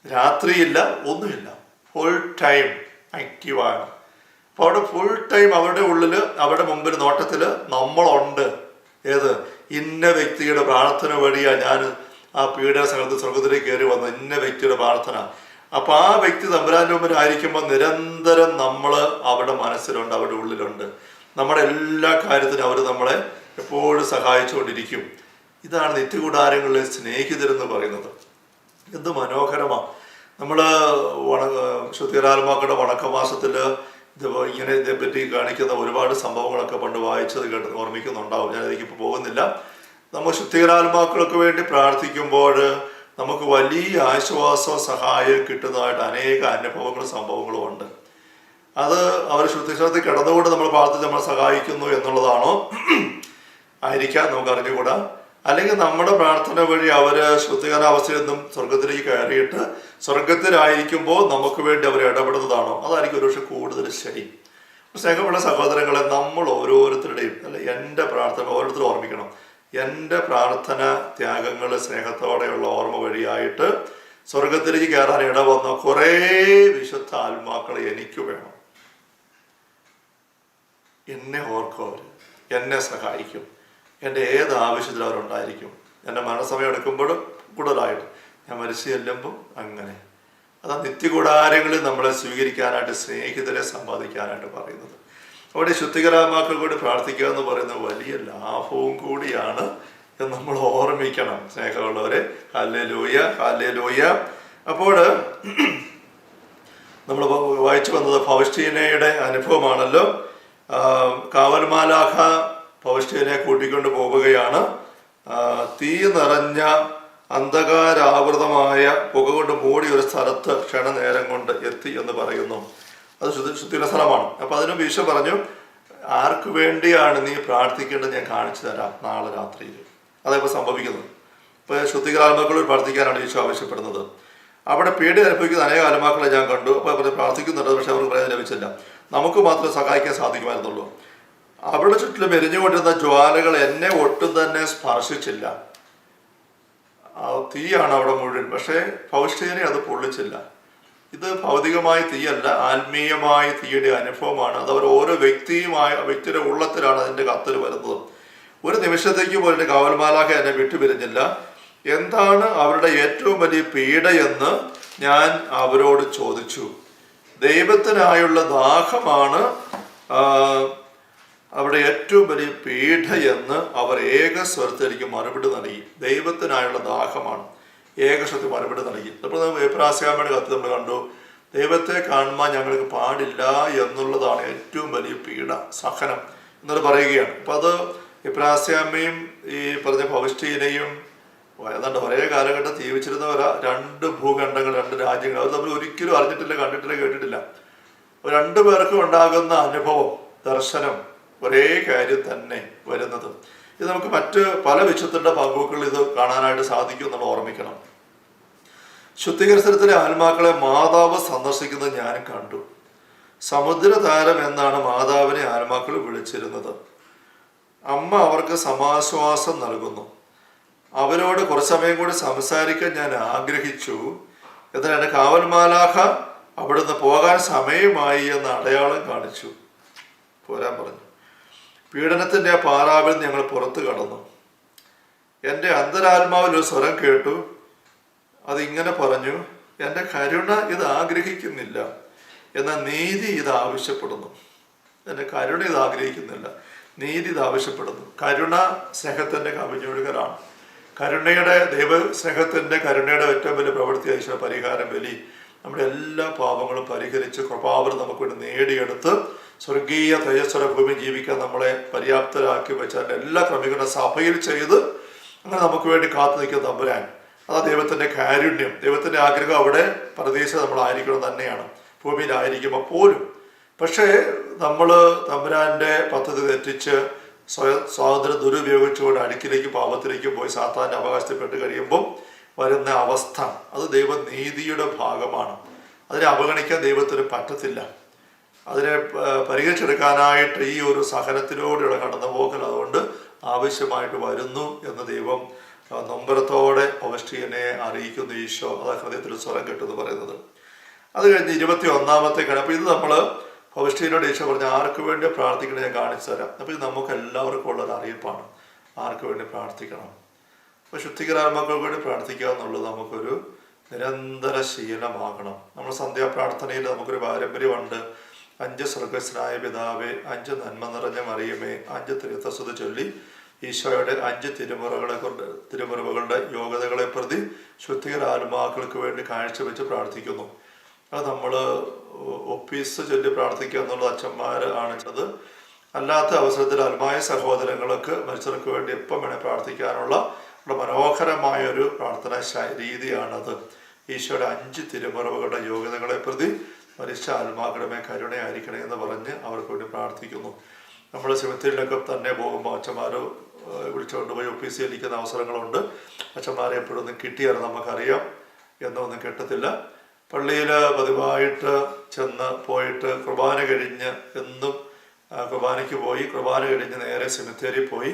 രാത്രിയില്ല, ഒന്നുമില്ല. ഫുൾ ടൈം ആക്റ്റീവാണ്. അപ്പോൾ അവിടെ ഫുൾ ടൈം അവരുടെ ഉള്ളിൽ, അവരുടെ മുമ്പിൽ നോട്ടത്തിൽ നമ്മളുണ്ട്. ഏത്? ഇന്ന വ്യക്തിയുടെ പ്രാർത്ഥന വഴിയാണ് ഞാൻ ആ പീഡന സ്ഥലത്ത് സ്വർഗത്തിലേക്ക് കയറി വന്നത്, ഇന്ന വ്യക്തിയുടെ പ്രാർത്ഥന. അപ്പൊ ആ വ്യക്തി തമ്പുരാന്റെ മുമ്പിലായിരിക്കുമ്പോൾ നിരന്തരം നമ്മൾ അവരുടെ മനസ്സിലുണ്ട്, അവരുടെ ഉള്ളിലുണ്ട്. നമ്മുടെ എല്ലാ കാര്യത്തിനും അവർ നമ്മളെ എപ്പോഴും സഹായിച്ചുകൊണ്ടിരിക്കും. ഇതാണ് നിത്യകൂടാരങ്ങളിലെ സ്നേഹിതരെന്ന് പറയുന്നത്. എന്ത് മനോഹരമാണ്. നമ്മൾ ശുദ്ധീകരാത്മാക്കളുടെ വണക്കമാസത്തിൽ ഇങ്ങനെ ഇതേപ്പറ്റി കാണിക്കുന്ന ഒരുപാട് സംഭവങ്ങളൊക്കെ പണ്ട് വായിച്ചത് കേട്ട് ഓർമ്മിക്കുന്നുണ്ടാവും. ഞാനതിലേക്ക് ഇപ്പോൾ പോകുന്നില്ല. നമ്മൾ ശുദ്ധീകരാത്മാക്കൾക്ക് വേണ്ടി പ്രാർത്ഥിക്കുമ്പോൾ നമുക്ക് വലിയ ആശ്വാസവും സഹായം കിട്ടുന്നതായിട്ട് അനേക അനുഭവങ്ങളും സംഭവങ്ങളും ഉണ്ട്. അത് അവർ ശുദ്ധീകരണത്തിൽ കിടന്നുകൊണ്ട് നമ്മൾ പ്രാർത്ഥിച്ച് നമ്മളെ സഹായിക്കുന്നു എന്നുള്ളതാണോ ആയിരിക്കാം, നമുക്ക് അറിഞ്ഞുകൂടാ. അല്ലെങ്കിൽ നമ്മുടെ പ്രാർത്ഥന വഴി അവർ ശുദ്ധീകരണാവസ്ഥയിൽ നിന്നും സ്വർഗത്തിലേക്ക് കയറിയിട്ട് സ്വർഗത്തിലായിരിക്കുമ്പോൾ നമുക്ക് വേണ്ടി അവർ ഇടപെടുന്നതാണോ? അതായിരിക്കും ഒരുപക്ഷെ കൂടുതൽ ശരി. സ്നേഹമുള്ള സഹോദരങ്ങളെ, നമ്മൾ ഓരോരുത്തരുടെയും അല്ലെ എൻ്റെ പ്രാർത്ഥന ഓരോരുത്തരും ഓർമ്മിക്കണം. എൻ്റെ പ്രാർത്ഥന ത്യാഗങ്ങൾ സ്നേഹത്തോടെയുള്ള ഓർമ്മ വഴിയായിട്ട് സ്വർഗത്തിലേക്ക് കയറാൻ ഇടവന്ന കുറേ വിശുദ്ധ ആത്മാക്കൾ എനിക്ക് വേണം. എന്നെ ഓർക്കും, അവർ എന്നെ സഹായിക്കും, എൻ്റെ ഏത് ആവശ്യത്തിലും അവരുണ്ടായിരിക്കും. എൻ്റെ മരണസമയം എടുക്കുമ്പോൾ കൂടുതലായിട്ട്, ഞാൻ മരിച്ചു ചെല്ലുമ്പോൾ അങ്ങനെ. അതാ നിത്യകൂടാരങ്ങളിൽ നമ്മളെ സ്വീകരിക്കാനായിട്ട്, സ്നേഹിതരെ സമ്പാദിക്കാനായിട്ട് പറയുന്നത്. അവിടെ ശുദ്ധികരാത്മാക്കൾ കൂടി പ്രാർത്ഥിക്കുക എന്ന് പറയുന്നത് വലിയ ലാഭവും കൂടിയാണ് എന്ന് നമ്മൾ ഓർമ്മിക്കണം സ്നേഹമുള്ളവരെ. Hallelujah, hallelujah. അപ്പോൾ നമ്മൾ വായിച്ചു വന്നത് ഫൗസ്റ്റീനയുടെ അനുഭവമാണല്ലോ. കാവൽമാലാഖ ഫൗസ്റ്റീനെ കൂട്ടിക്കൊണ്ട് പോവുകയാണ്. തീ നിറഞ്ഞ അന്ധകാരാവൃതമായ പുക കൊണ്ട് മൂടിയ ഒരു സ്ഥലത്ത് ക്ഷണനേരം കൊണ്ട് എത്തി എന്ന് പറയുന്നു. അത് ശുദ്ധിയുടെ സ്ഥലമാണ്. അപ്പൊ അതിനും ഈശോ പറഞ്ഞു, ആർക്ക് വേണ്ടിയാണ് നീ പ്രാർത്ഥിക്കേണ്ടത് ഞാൻ കാണിച്ചു തരാം നാളെ രാത്രിയിൽ. അതേപോലെ സംഭവിക്കുന്നത്. ഇപ്പൊ ശുദ്ധികരാത്മാക്കളോട് പ്രാർത്ഥിക്കാനാണ് ഈശോ ആവശ്യപ്പെടുന്നത്. അവിടെ പീഡ അനുഭവിക്കുന്ന അനേക ആത്മാക്കളെ ഞാൻ കണ്ടു. അപ്പൊ പ്രാർത്ഥിക്കുന്നുണ്ട്, പക്ഷെ അവർക്ക് പ്രയോജനം ലഭിച്ചില്ല. നമുക്ക് മാത്രമേ സഹായിക്കാൻ സാധിക്കുമായിരുന്നുള്ളൂ. അവിടെ ചുറ്റിലും എരിഞ്ഞുകൊണ്ടിരുന്ന ജ്വാലകൾ എന്നെ ഒട്ടും തന്നെ സ്പർശിച്ചില്ല. തീയാണ് അവിടെ മുഴുവൻ, പക്ഷേ ഫൗസ്റ്റീനെ അത് പൊള്ളിച്ചില്ല. ഇത് ഭൗതികമായ തീയല്ല, ആത്മീയമായ തീയുടെ അനുഭവമാണ്. അത് അവർ ഓരോ വ്യക്തിയുടെ ഉള്ളത്തിലാണ് അതിൻ്റെ കത്തിൽ വരുന്നത്. ഒരു നിമിഷത്തേക്ക് പോലും കാവൽമാലാഖ എന്നെ വിട്ടുപിരിഞ്ഞില്ല. എന്താണ് അവരുടെ ഏറ്റവും വലിയ പീഡയെന്ന് ഞാൻ അവരോട് ചോദിച്ചു. ദൈവത്തിനായുള്ള ദാഹമാണ് അവരുടെ ഏറ്റവും വലിയ പീഡയെന്ന് അവർ ഏകസ്വരത്തിൽ എനിക്ക് മറുപടി നൽകി. ദൈവത്തിനായുള്ള ദാഹമാണ്, ഏകസ്വരത്തിൽ മറുപടി നൽകി. അപ്പോൾ എബ്രാസ്യാമ്മയുടെ കത്ത് നമ്മൾ കണ്ടു, ദൈവത്തെ കാണുമ്പോൾ ഞങ്ങൾക്ക് പാടില്ല എന്നുള്ളതാണ് ഏറ്റവും വലിയ പീഡ, സഹനം എന്നത് പറയുകയാണ്. അപ്പം അത് എബ്രാസ്യാമ്മയും ഈ പറഞ്ഞ ഫൗസ്റ്റീനയും ഏതാണ്ട് ഒരേ കാലഘട്ടം ജീവിച്ചിരുന്നവരാ. രണ്ട് ഭൂഖണ്ഡങ്ങൾ, രണ്ട് രാജ്യങ്ങൾ, അത് നമ്മൾ ഒരിക്കലും അറിഞ്ഞിട്ടില്ല, കണ്ടിട്ടില്ല, കേട്ടിട്ടില്ല. രണ്ടു പേർക്കും ഉണ്ടാകുന്ന അനുഭവം, ദർശനം ഒരേ കാര്യം തന്നെ വരുന്നത്. ഇത് നമുക്ക് മറ്റ് പല വിശുദ്ധരുടെ പങ്കുകളിൽ ഇത് കാണാനായിട്ട് സാധിക്കും നമ്മൾ ഓർമ്മിക്കണം. ശുദ്ധീകരണത്തിലെ ആത്മാക്കളെ മാതാവ് സന്ദർശിക്കുന്നത് ഞാൻ കണ്ടു. സമുദ്രതാരം എന്നാണ് മാതാവിനെ ആത്മാക്കൾ വിളിച്ചിരുന്നത്. അമ്മ അവർക്ക് സമാശ്വാസം നൽകുന്നു. അവരോട് കുറച്ച് സമയം കൂടി സംസാരിക്കാൻ ഞാൻ ആഗ്രഹിച്ചു. എന്നാൽ എൻ്റെ കാവൽമാലാഖ അവിടുന്ന് പോകാൻ സമയമായി എന്ന അടയാളം കാണിച്ചു. പോരാൻ പറഞ്ഞു. പീഡനത്തിൻ്റെ ആ പാറാവിൽ ഞങ്ങൾ പുറത്തു കടന്നു. എൻ്റെ അന്തരാത്മാവിൽ ഒരു സ്വരം കേട്ടു. അതിങ്ങനെ പറഞ്ഞു, എൻ്റെ കരുണ ഇത് ആഗ്രഹിക്കുന്നില്ല, എന്നാൽ നീതി ഇത് ആവശ്യപ്പെടുന്നു. എൻ്റെ കരുണ ഇത് ആഗ്രഹിക്കുന്നില്ല, നീതി ഇത് ആവശ്യപ്പെടുന്നു. കരുണ സ്നേഹത്തിൻ്റെ കവിഞ്ഞൊഴുകലാണ്. കരുണയുടെ, ദൈവസ്നേഹത്തിൻ്റെ കരുണയുടെ ഏറ്റവും വലിയ പ്രവൃത്തി ഈശോ പരിഹാരം ബലി. നമ്മുടെ എല്ലാ പാപങ്ങളും പരിഹരിച്ച് കൃപാവരം നമുക്ക് വേണ്ടി നേടിയെടുത്ത് സ്വർഗീയ തേജസ്വര ഭൂമി ജീവിക്കാൻ നമ്മളെ പര്യാപ്തരാക്കി വെച്ച് അതിൻ്റെ എല്ലാ ക്രമീകരണ സഭയിൽ ചെയ്ത് അങ്ങനെ നമുക്ക് വേണ്ടി കാത്തു നിൽക്കുന്ന തമ്പുരാൻ. അതാ ദൈവത്തിൻ്റെ കാരുണ്യം. ദൈവത്തിൻ്റെ ആഗ്രഹം അവിടെ പരദേശം നമ്മളായിരിക്കണം തന്നെയാണ്, ഭൂമിയിലായിരിക്കുമ്പോൾ പോലും. പക്ഷേ നമ്മൾ തമ്പുരാൻ്റെ പദ്ധതി തെറ്റിച്ച് സ്വാതന്ത്ര്യം ദുരുപയോഗിച്ചുകൊണ്ട് അടുക്കിലേക്ക് പാപത്തിലേക്ക് പോയി സാത്താൻ്റെ അവകാശത്തിൽപ്പെട്ട് കഴിയുമ്പോൾ വരുന്ന അവസ്ഥ, അത് ദൈവനീതിയുടെ ഭാഗമാണ്. അതിനെ അവഗണിക്കാൻ ദൈവത്തിന് പറ്റത്തില്ല. അതിനെ പരിഹരിച്ചെടുക്കാനായിട്ട് ഈ ഒരു സഹനത്തിലൂടെയുള്ള കടന്നുപോക്കൽ അതുകൊണ്ട് ആവശ്യമായിട്ട് വരുന്നു എന്ന് ദൈവം നൊമ്പരത്തോടെ ഫൗസ്റ്റീനെ അറിയിക്കുന്നു ഈശോ. അതാ ഹൃദയത്തിൽ സ്വരം കെട്ടെന്ന് പറയുന്നത്. അത് കഴിഞ്ഞ് 21-ാമത്തെ കണ. അപ്പോൾ ഇത് നമ്മൾ ഫൗസ്റ്റീനോട് ഈശോ പറഞ്ഞ ആർക്ക് വേണ്ടി പ്രാർത്ഥിക്കണം ഞാൻ കാണിച്ചു തരാം. അപ്പോൾ ഇത് നമുക്ക് എല്ലാവർക്കും ഉള്ളൊരു അറിയിപ്പാണ്, ആർക്ക് വേണ്ടി പ്രാർത്ഥിക്കണം. അപ്പോൾ ശുദ്ധികരാത്മാക്കൾക്ക് വേണ്ടി പ്രാർത്ഥിക്കുക എന്നുള്ളത് നമുക്കൊരു നിരന്തര ശീലമാകണം. നമ്മൾ സന്ധ്യാപ്രാർത്ഥനയിൽ നമുക്കൊരു പാരമ്പര്യമുണ്ട്. 5 സ്വർഗസ്നായ പിതാവേ, 5 നന്മ നിറഞ്ഞ മറിയമേ, 5 തിരുത്തസ്തുതി ചൊല്ലി ഈശോയുടെ 5 തിരുമുറിവുകളുടെ യോഗ്യതകളെ പ്രതി ശുദ്ധികരാത്മാക്കൾക്ക് വേണ്ടി കാഴ്ചവെച്ച് പ്രാർത്ഥിക്കുന്നു. അത് നമ്മൾ ഒപ്പീസ് ചൊല്ലി പ്രാർത്ഥിക്കുക എന്നുള്ളത് അച്ഛന്മാർ ആണിച്ചത്. അല്ലാത്ത അവസരത്തിൽ ആത്മായ സഹോദരങ്ങൾക്ക് മനുഷ്യർക്ക് വേണ്ടി എപ്പം വേണേൽ പ്രാർത്ഥിക്കാനുള്ള മനോഹരമായൊരു പ്രാർത്ഥനാ രീതിയാണത്. ഈശോയുടെ 5 തിരുമുറിവുകളുടെ യോഗ്യതകളെ പ്രതി മരിച്ച ആത്മാക്കളുടെ കരുണയായിരിക്കണേ എന്ന് പറഞ്ഞ് അവർക്ക് വേണ്ടി പ്രാർത്ഥിക്കുന്നു. നമ്മൾ സെമിത്തേരിയിലൊക്കെ തന്നെ പോകുമ്പോൾ അച്ഛന്മാർ വിളിച്ചുകൊണ്ട് പോയി ഒപ്പീസ് ചെല്ലിക്കുന്ന അവസരങ്ങളുണ്ട്. അച്ഛന്മാരെ എപ്പോഴൊന്നും കിട്ടിയാൽ നമുക്കറിയാം, എന്നൊന്നും കിട്ടത്തില്ല. പള്ളിയിൽ പതിവായിട്ട് പോയിട്ട് കുർബാന കഴിഞ്ഞ് എന്നും കുർബാനയ്ക്ക് പോയി, കുർബാന കഴിഞ്ഞ് നേരെ സെമിത്തേരി പോയി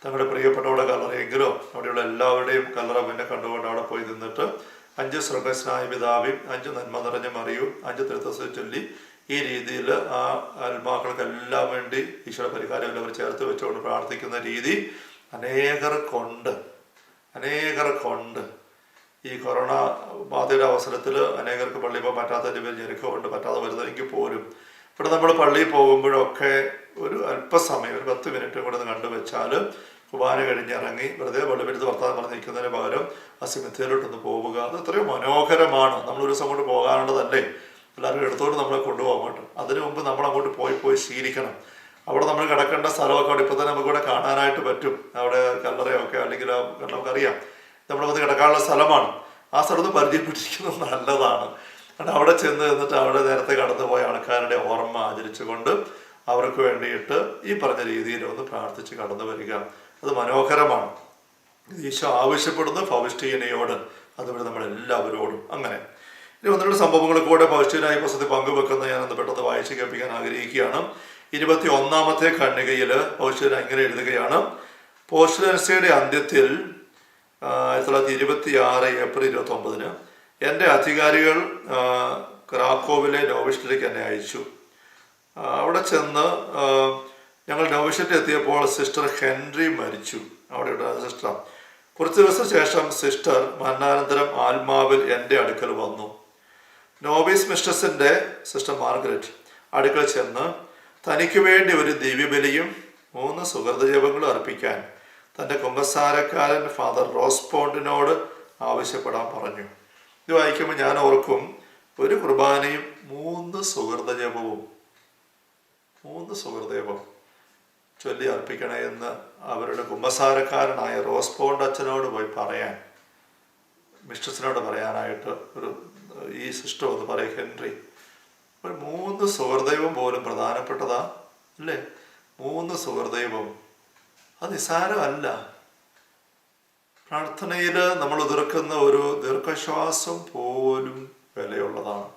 തങ്ങളുടെ പ്രിയപ്പെട്ടവരുടെ കല്ലറയെങ്കിലോ അവിടെയുള്ള എല്ലാവരുടെയും കല്ലറ പിന്നെ കണ്ടുകൊണ്ട് അവിടെ പോയി നിന്നിട്ട് 5 സ്വർഗസ്നായ പിതാവും 5 നന്മ നിറഞ്ഞ മറിയും 5 തിരുത്തസ്തുതി ചൊല്ലി ഈ രീതിയിൽ ആ ആത്മാക്കൾക്കെല്ലാം വേണ്ടി ഈശ്വര പരിഹാരം അവർ ചേർത്ത് വെച്ചുകൊണ്ട് പ്രാർത്ഥിക്കുന്ന രീതി അനേകർക്കുണ്ട്. ഈ കൊറോണ ബാധയുടെ അവസരത്തിൽ അനേകർക്ക് പള്ളി പോകാൻ പറ്റാത്തതിൻ്റെ പേര് ഞെരുക്കമുണ്ട്, പറ്റാതെ വരുന്നതെങ്കിൽ പോലും ഇവിടെ നമ്മൾ പള്ളിയിൽ പോകുമ്പോഴൊക്കെ ഒരു അല്പസമയം, ഒരു 10 മിനിറ്റ് കൂടെ ഒന്ന് കണ്ടുവച്ചാൽ കുർബാന കഴിഞ്ഞിറങ്ങി വെറുതെ പള്ളിപ്പെടുത്ത് വർത്താനം പറഞ്ഞിരിക്കുന്നതിന് പകരം ആ സിമിത്തേരിലോട്ടൊന്ന് പോവുക. അത് എത്രയോ മനോഹരമാണ്. നമ്മളൊരു ദിവസം കൊണ്ട് പോകാനുള്ളതല്ലേ, എല്ലാവരും എടുത്തോട്ട് നമ്മളെ കൊണ്ടുപോകാൻ അങ്ങോട്ട്. അതിനു മുമ്പ് നമ്മൾ അങ്ങോട്ട് പോയി ശീലിക്കണം. അവിടെ നമ്മൾ കിടക്കേണ്ട സ്ഥലമൊക്കെ അവിടെ ഇപ്പം തന്നെ നമുക്കിവിടെ കാണാനായിട്ട് പറ്റും. അവിടെ കല്ലറയൊക്കെ അല്ലെങ്കിൽ നമുക്കറിയാം നമ്മൾ വന്ന് കിടക്കാനുള്ള സ്ഥലമാണ്. ആ സ്ഥലത്ത് പരിചയപ്പെട്ടിരിക്കുന്നത് നല്ലതാണ്. കാരണം അവിടെ ചെന്നിട്ട് അവിടെ നേരത്തെ കടന്നു പോയ ആൾക്കാരുടെ ഓർമ്മ ആചരിച്ചുകൊണ്ട് അവർക്ക് വേണ്ടിയിട്ട് ഈ പറഞ്ഞ രീതിയിൽ ഒന്ന് പ്രാർത്ഥിച്ച് കടന്നു വരിക. അത് മനോഹരമാണ്. ഈശോ ആവശ്യപ്പെടുന്ന ഫൗസ്റ്റീനയോട്, അതുപോലെ നമ്മളെല്ലാവരോടും. അങ്ങനെ ഇനി 1-2 സംഭവങ്ങൾ കൂടെ ഫൗസ്റ്റീനായി പുസ്തകത്തിൽ പങ്കുവെക്കുന്ന ഞാനൊന്ന് പെട്ടെന്ന് വായിച്ച് കേൾപ്പിക്കാൻ ആഗ്രഹിക്കുകയാണ്. 21-ാമത്തെ ഖണ്ഡികയിൽ ഫൗസ്റ്റീന ഇങ്ങനെ എഴുതുകയാണ്: പോസ്റ്റലൻസിയുടെ അന്ത്യത്തിൽ 1926 ഏപ്രിൽ 29 എൻ്റെ അധികാരികൾ ക്രാക്കോവിലെ നോവിഷ്യത്തിലേക്ക് എന്നെ അയച്ചു. അവിടെ ചെന്ന് ഞങ്ങൾ നോവിഷ്യത്തിൽ എത്തിയപ്പോൾ സിസ്റ്റർ ഹെൻറി മരിച്ചു. അവിടെ ഉണ്ടായിരുന്ന സിസ്റ്റർ. കുറച്ച് ദിവസം ശേഷം സിസ്റ്റർ മരണാനന്തരം ആത്മാവിൽ എൻ്റെ അടുക്കൽ വന്നു. നോവിസ് മിസ്ട്രസിൻ്റെ സിസ്റ്റർ മാർഗരറ്റ് അടുക്കൽ ചെന്ന് തനിക്ക് വേണ്ടി ഒരു ദിവ്യബലിയും 3 സുഗന്ധജപങ്ങളും അർപ്പിക്കാൻ തൻ്റെ കുമ്പസാരക്കാരൻ ഫാദർ റോസ്പോണ്ടിനോട് ആവശ്യപ്പെടാൻ പറഞ്ഞു. ഇത് വായിക്കുമ്പോൾ ഞാൻ ഓർക്കും, ഒരു കുർബാനയും 3 സുഗന്ധജപവും 3 സുഗന്ധജപം ചൊല്ലി അർപ്പിക്കണേ എന്ന് അവരുടെ കുമ്പസാരക്കാരനായ റോസ്പോണ്ട് അച്ഛനോട് പോയി പറയാൻ, മിസ്ട്രസിനോട് പറയാനായിട്ട് ഈ സിസ്റ്റർ ഒന്ന് പറയും, ഹെൻറി, ഒരു 3 സുഹൃദൈവം പോലും പ്രധാനപ്പെട്ടതാ അല്ലേ? 3 സുഹൃദൈവം അത് നിസാരമല്ല. പ്രാർത്ഥനയിൽ നമ്മൾ ഉതിർക്കുന്ന ഒരു ദീർഘശ്വാസം പോലും വിലയുള്ളതാണ്.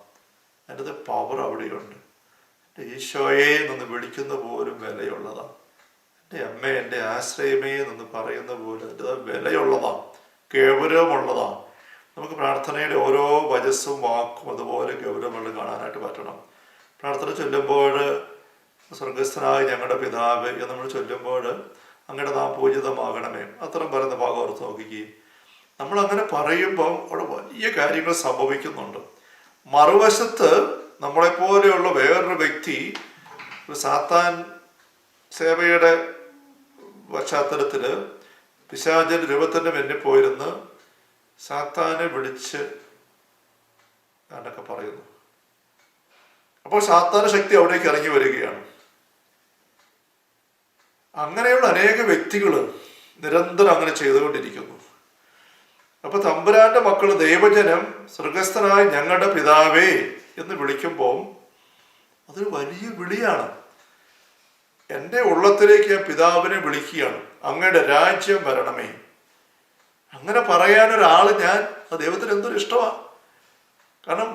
അതിൻ്റെ പവർ അവിടെയുണ്ട്. എൻ്റെ ഈശോയെ എന്ന് വിളിക്കുന്ന പോലും വിലയുള്ളതാണ്. എൻ്റെ അമ്മേ, എൻ്റെ ആശ്രയമേ എന്ന് പറയുന്ന പോലും എൻ്റെ വിലയുള്ളതാണ്, ഗൗരവമുള്ളതാണ്. നമുക്ക് പ്രാർത്ഥനയുടെ ഓരോ വചസ്സും വാക്കും അതുപോലെ ഗൗരവമുള്ള കാണാനായിട്ട് പറ്റണം. പ്രാർത്ഥന ചൊല്ലുമ്പോൾ സ്വർഗസ്ഥനായ ഞങ്ങളുടെ പിതാവ് എന്ന് നമ്മൾ ചൊല്ലുമ്പോൾ അങ്ങയുടെ നാം പൂജിതമാകണമേ, അത്തരം പറയുന്ന ഭാഗം ഓർത്ത് നോക്കുകയും നമ്മളങ്ങനെ പറയുമ്പോൾ അവിടെ വലിയ കാര്യങ്ങൾ സംഭവിക്കുന്നുണ്ട്. മറുവശത്ത് നമ്മളെപ്പോലെയുള്ള വേറൊരു വ്യക്തി ഒരു സാത്താൻ സേവയുടെ പശ്ചാത്തലത്തിൽ പിശാചിൻ്റെ രൂപത്തിൻ്റെ മുന്നിൽ പോയിരുന്ന് സാത്താനെ വിളിച്ച് എന്നൊക്കെ പറയുന്നു. അപ്പോൾ സാത്താന ശക്തി അവിടേക്ക് ഇറങ്ങി വരികയാണ്. അങ്ങനെയുള്ള അനേക വ്യക്തികൾ നിരന്തരം അങ്ങനെ ചെയ്തുകൊണ്ടിരിക്കുന്നു. അപ്പൊ തമ്പുരാന്റെ മക്കൾ, ദൈവജനം സ്വർഗസ്ഥനായ ഞങ്ങളുടെ പിതാവേ എന്ന് വിളിക്കുമ്പോൾ അതൊരു വലിയ വിളിയാണ്. എൻ്റെ ഉള്ളത്തിലേക്ക് ഞാൻ പിതാവിനെ വിളിക്കുകയാണ്, അങ്ങയുടെ രാജ്യം വരണമേ. അങ്ങനെ പറയാനൊരാൾ ഞാൻ, അത് ദൈവത്തിന് എന്തൊരു ഇഷ്ടമാണ്. കാരണം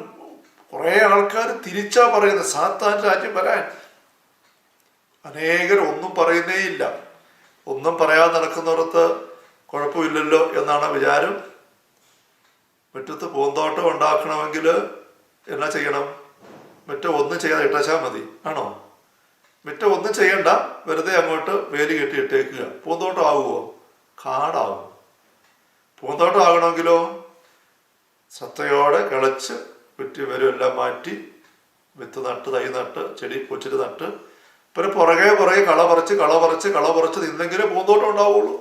കുറേ ആൾക്കാർ തിരിച്ചാ പറയുന്നത്, സാത്താൻ രാജ്യം വരാൻ. അനേകർ ഒന്നും പറയുന്നേ ഇല്ല. ഒന്നും പറയാതെ നടക്കുന്നവർക്ക് കുഴപ്പമില്ലല്ലോ എന്നാണ് വിചാരം. മുറ്റത്ത് പൂന്തോട്ടം ഉണ്ടാക്കണമെങ്കിൽ എന്നാ ചെയ്യണം? മുറ്റം ഒന്നും ചെയ്യാതെ ഇട്ടാച്ചാൽ മതി ആണോ? മുറ്റം ഒന്നും ചെയ്യണ്ട, വെറുതെ അങ്ങോട്ട് വേലി കെട്ടിയിട്ടേക്കുക. പൂന്തോട്ടം ആകുമോ? കാടാവും. പൂന്തോട്ടം ആകണമെങ്കിലോ ശ്രദ്ധയോടെ കിളച്ച് കുറ്റി വരും എല്ലാം മാറ്റി വിത്ത് നട്ട്, തൈ നട്ട്, ചെടി കൊച്ചിട്ട് നട്ട്, പിന്നെ പുറകെ കള പറിച്ച് നിന്നെങ്കിലേ പൂന്തോട്ടം ഉണ്ടാവുള്ളൂ.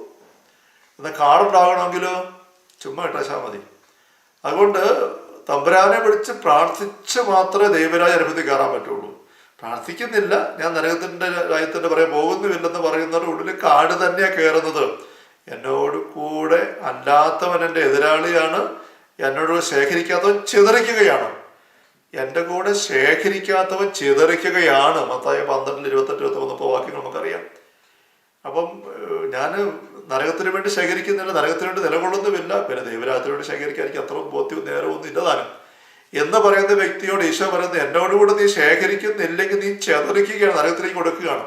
എന്നാൽ കാടുണ്ടാകണമെങ്കിലോ ചുമ്മാ ഇട്ടാച്ചാൽ മതി. അതുകൊണ്ട് തമ്പുരാനെ വിളിച്ച് പ്രാർത്ഥിച്ച് മാത്രമേ ദൈവരാജ അനുഭൂതി കയറാൻ പറ്റുള്ളൂ. പ്രാർത്ഥിക്കുന്നില്ല, ഞാൻ നരകത്തിൻ്റെ രാജ്യത്തിൻ്റെ പറയാൻ പോകുന്നുമില്ലെന്ന് പറയുന്നവരുടെ ഉള്ളിൽ കാട് തന്നെയാണ് കയറുന്നത്. എന്നോട് കൂടെ അല്ലാത്തവൻ എൻ്റെ എതിരാളിയാണ്, എന്നോട് ശേഖരിക്കാത്തവൻ ചിതറിക്കുകയാണ്. എൻ്റെ കൂടെ ശേഖരിക്കാത്തവൻ ചിതറിക്കുകയാണ്. മത്തായി 12:28-30 വാക്യങ്ങൾ നമുക്കറിയാം. അപ്പം ഞാൻ നരകത്തിന് വേണ്ടി ശേഖരിക്കുന്നില്ല, നരകത്തിന് വേണ്ടി നിലകൊള്ളുന്നുമില്ല, പിന്നെ ദൈവരാജ്യത്തിന് വേണ്ടി ശേഖരിക്കാൻ എനിക്ക് അത്ര ബോധ്യവും നേരമൊന്നും ഇല്ലതാനും എന്ന് പറയുന്ന വ്യക്തിയോട് ഈശോ പറയുന്നത്, എന്നോടുകൂടെ നീ ശേഖരിക്കുന്നില്ലെങ്കിൽ നീ ചിതറിക്കുകയാണ്, നരകത്തിലേക്ക് കൊടുക്കുകയാണ്.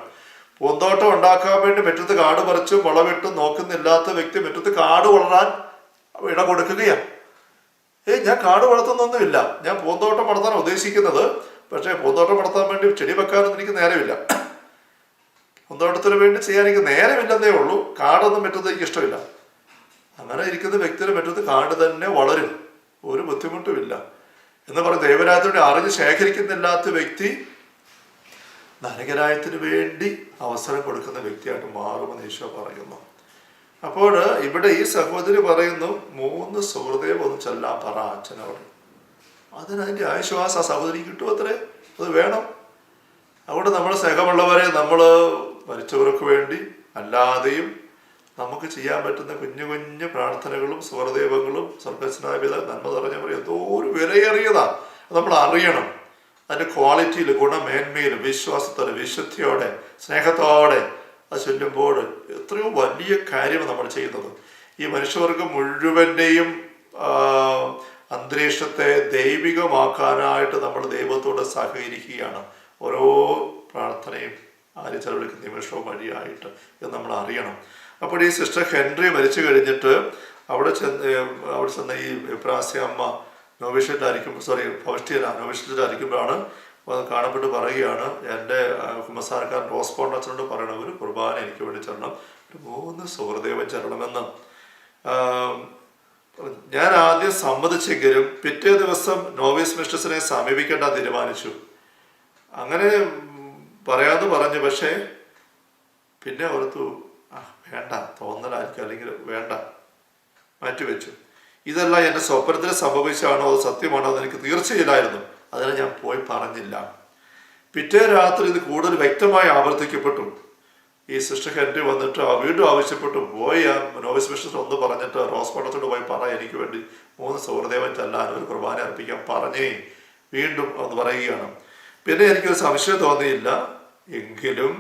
പൂന്തോട്ടം ഉണ്ടാക്കാൻ വേണ്ടി മുറ്റത്ത് കാട് പറിച്ചും വളവിട്ടും നോക്കുന്നില്ലാത്ത വ്യക്തി മുറ്റത്ത് കാട് വളരാൻ ഇട കൊടുക്കുകയാണ്. ഞാൻ കാട് വളർത്തുന്നൊന്നുമില്ല, ഞാൻ പൂന്തോട്ടം വളർത്താൻ ഉദ്ദേശിക്കുന്നത്. പക്ഷേ പൂന്തോട്ടം വളർത്താൻ വേണ്ടി ചെടി വെക്കാനൊന്നും എനിക്ക് നേരമില്ല, പൂന്തോട്ടത്തിന് വേണ്ടി ചെയ്യാൻ എനിക്ക് നേരമില്ലെന്നേ ഉള്ളൂ. കാടൊന്നും മുറ്റത്ത് എനിക്ക് ഇഷ്ടമില്ല. അങ്ങനെ ഇരിക്കുന്ന വ്യക്തിയുടെ മുറ്റത്ത് കാട് തന്നെ വളരും, ഒരു ബുദ്ധിമുട്ടുമില്ല എന്ന് പറഞ്ഞ് ദൈവരാജ്യത്തോടെ അറിഞ്ഞ് ശേഖരിക്കുന്നില്ലാത്ത വ്യക്തി നരകരായത്തിന് വേണ്ടി അവസരം കൊടുക്കുന്ന വ്യക്തിയായിട്ട് മാറുമെന്ന് ഈശോ പറയുന്നു. അപ്പോൾ ഇവിടെ ഈ സഹോദരി പറയുന്നു, 3 സുഹൃതയെ ഒന്ന് ചൊല്ലാൻ പറ അച്ഛനോട്. അതിനതിൻ്റെ ആശ്വാസം ആ സഹോദരി കിട്ടും. അത്രേ അത് വേണം. അതുകൊണ്ട് നമ്മൾ സ്നേഹമുള്ളവരെ, നമ്മൾ മരിച്ചവർക്ക് വേണ്ടി അല്ലാതെയും നമുക്ക് ചെയ്യാൻ പറ്റുന്ന കുഞ്ഞു കുഞ്ഞു പ്രാർത്ഥനകളും സുഹൃദൈവങ്ങളും സ്വർഗസ്നായ പിതാ നന്മ നിറഞ്ഞവർ എന്തോ ഒരു വിലയേറിയതാ. അത് നമ്മൾ അറിയണം. അതിൻ്റെ ക്വാളിറ്റിയിൽ, ഗുണമേന്മയിൽ, വിശ്വാസത്തോടെ, വിശുദ്ധിയോടെ, സ്നേഹത്തോടെ അത് ചൊല്ലുമ്പോൾ എത്രയോ വലിയ കാര്യമാണ് നമ്മൾ ചെയ്യുന്നത്. ഈ മനുഷ്യവർഗം മുഴുവൻ്റെയും അന്തരീക്ഷത്തെ ദൈവികമാക്കാനായിട്ട് നമ്മൾ ദൈവത്തോട് സഹകരിക്കുകയാണ്. ഓരോ പ്രാർത്ഥനയും ആര് ചെലവഴിക്കുന്ന നിമിഷവും വഴിയായിട്ട് എന്ന് നമ്മൾ അറിയണം. അപ്പോൾ ഈ സിസ്റ്റർ ഹെൻറി മരിച്ചു കഴിഞ്ഞിട്ട് അവിടെ ചെന്ന ഈ വിപ്രാസ്യ അമ്മ നോവിഷ്യത്തിലായിരിക്കുമ്പോഴാണ് കാണപ്പെട്ട് പറയുകയാണ്, എൻ്റെ കുമ്പസാരക്കാരൻ റോസ്പോണ്ട് അച്ഛനോട് പറയണം, ഒരു കുർബാന എനിക്ക് വേണ്ടി ചെല്ലണം, ഒരു 3 സുഹൃദേവൻ ചെല്ലണമെന്ന്. ഞാൻ ആദ്യം സമ്മതിച്ചെങ്കിലും പിറ്റേ ദിവസം നോവീസ് മിസ്ട്രസിനെ സമീപിക്കേണ്ട തീരുമാനിച്ചു. അങ്ങനെ പറയാമെന്ന് പറഞ്ഞു. പക്ഷേ പിന്നെ ഓർത്തു, വേണ്ട, തോന്നലായിരിക്കും, അല്ലെങ്കിൽ വേണ്ട, മാറ്റിവെച്ചു. ഇതെല്ലാം എൻ്റെ സ്വപ്നത്തിൽ സംഭവിച്ചാണോ അത് സത്യമാണോ എന്ന് എനിക്ക് തീർച്ചയില്ലായിരുന്നു. അതിനെ ഞാൻ പോയി പറഞ്ഞില്ല. പിറ്റേ രാത്രി ഇത് കൂടുതൽ വ്യക്തമായി ആവർത്തിക്കപ്പെട്ടു. ഈ സിസ്റ്റർ ഹെൻറി വന്നിട്ട് വീണ്ടും ആവശ്യപ്പെട്ടു, പോയി ആ നോവിസ് മിസ്റ്റർ ഒന്ന് പറഞ്ഞിട്ട് റോസ്പോണ്ടത്തോട് പോയി പറ, എനിക്ക് വേണ്ടി 3 സുഹൃദേവൻ ചെല്ലാൻ, ഒരു കുർബാന അർപ്പിക്കാൻ പറഞ്ഞേ വീണ്ടും ഒന്ന് പറയുകയാണ്. പിന്നെ എനിക്കൊരു സംശയം തോന്നിയില്ല. എങ്കിലും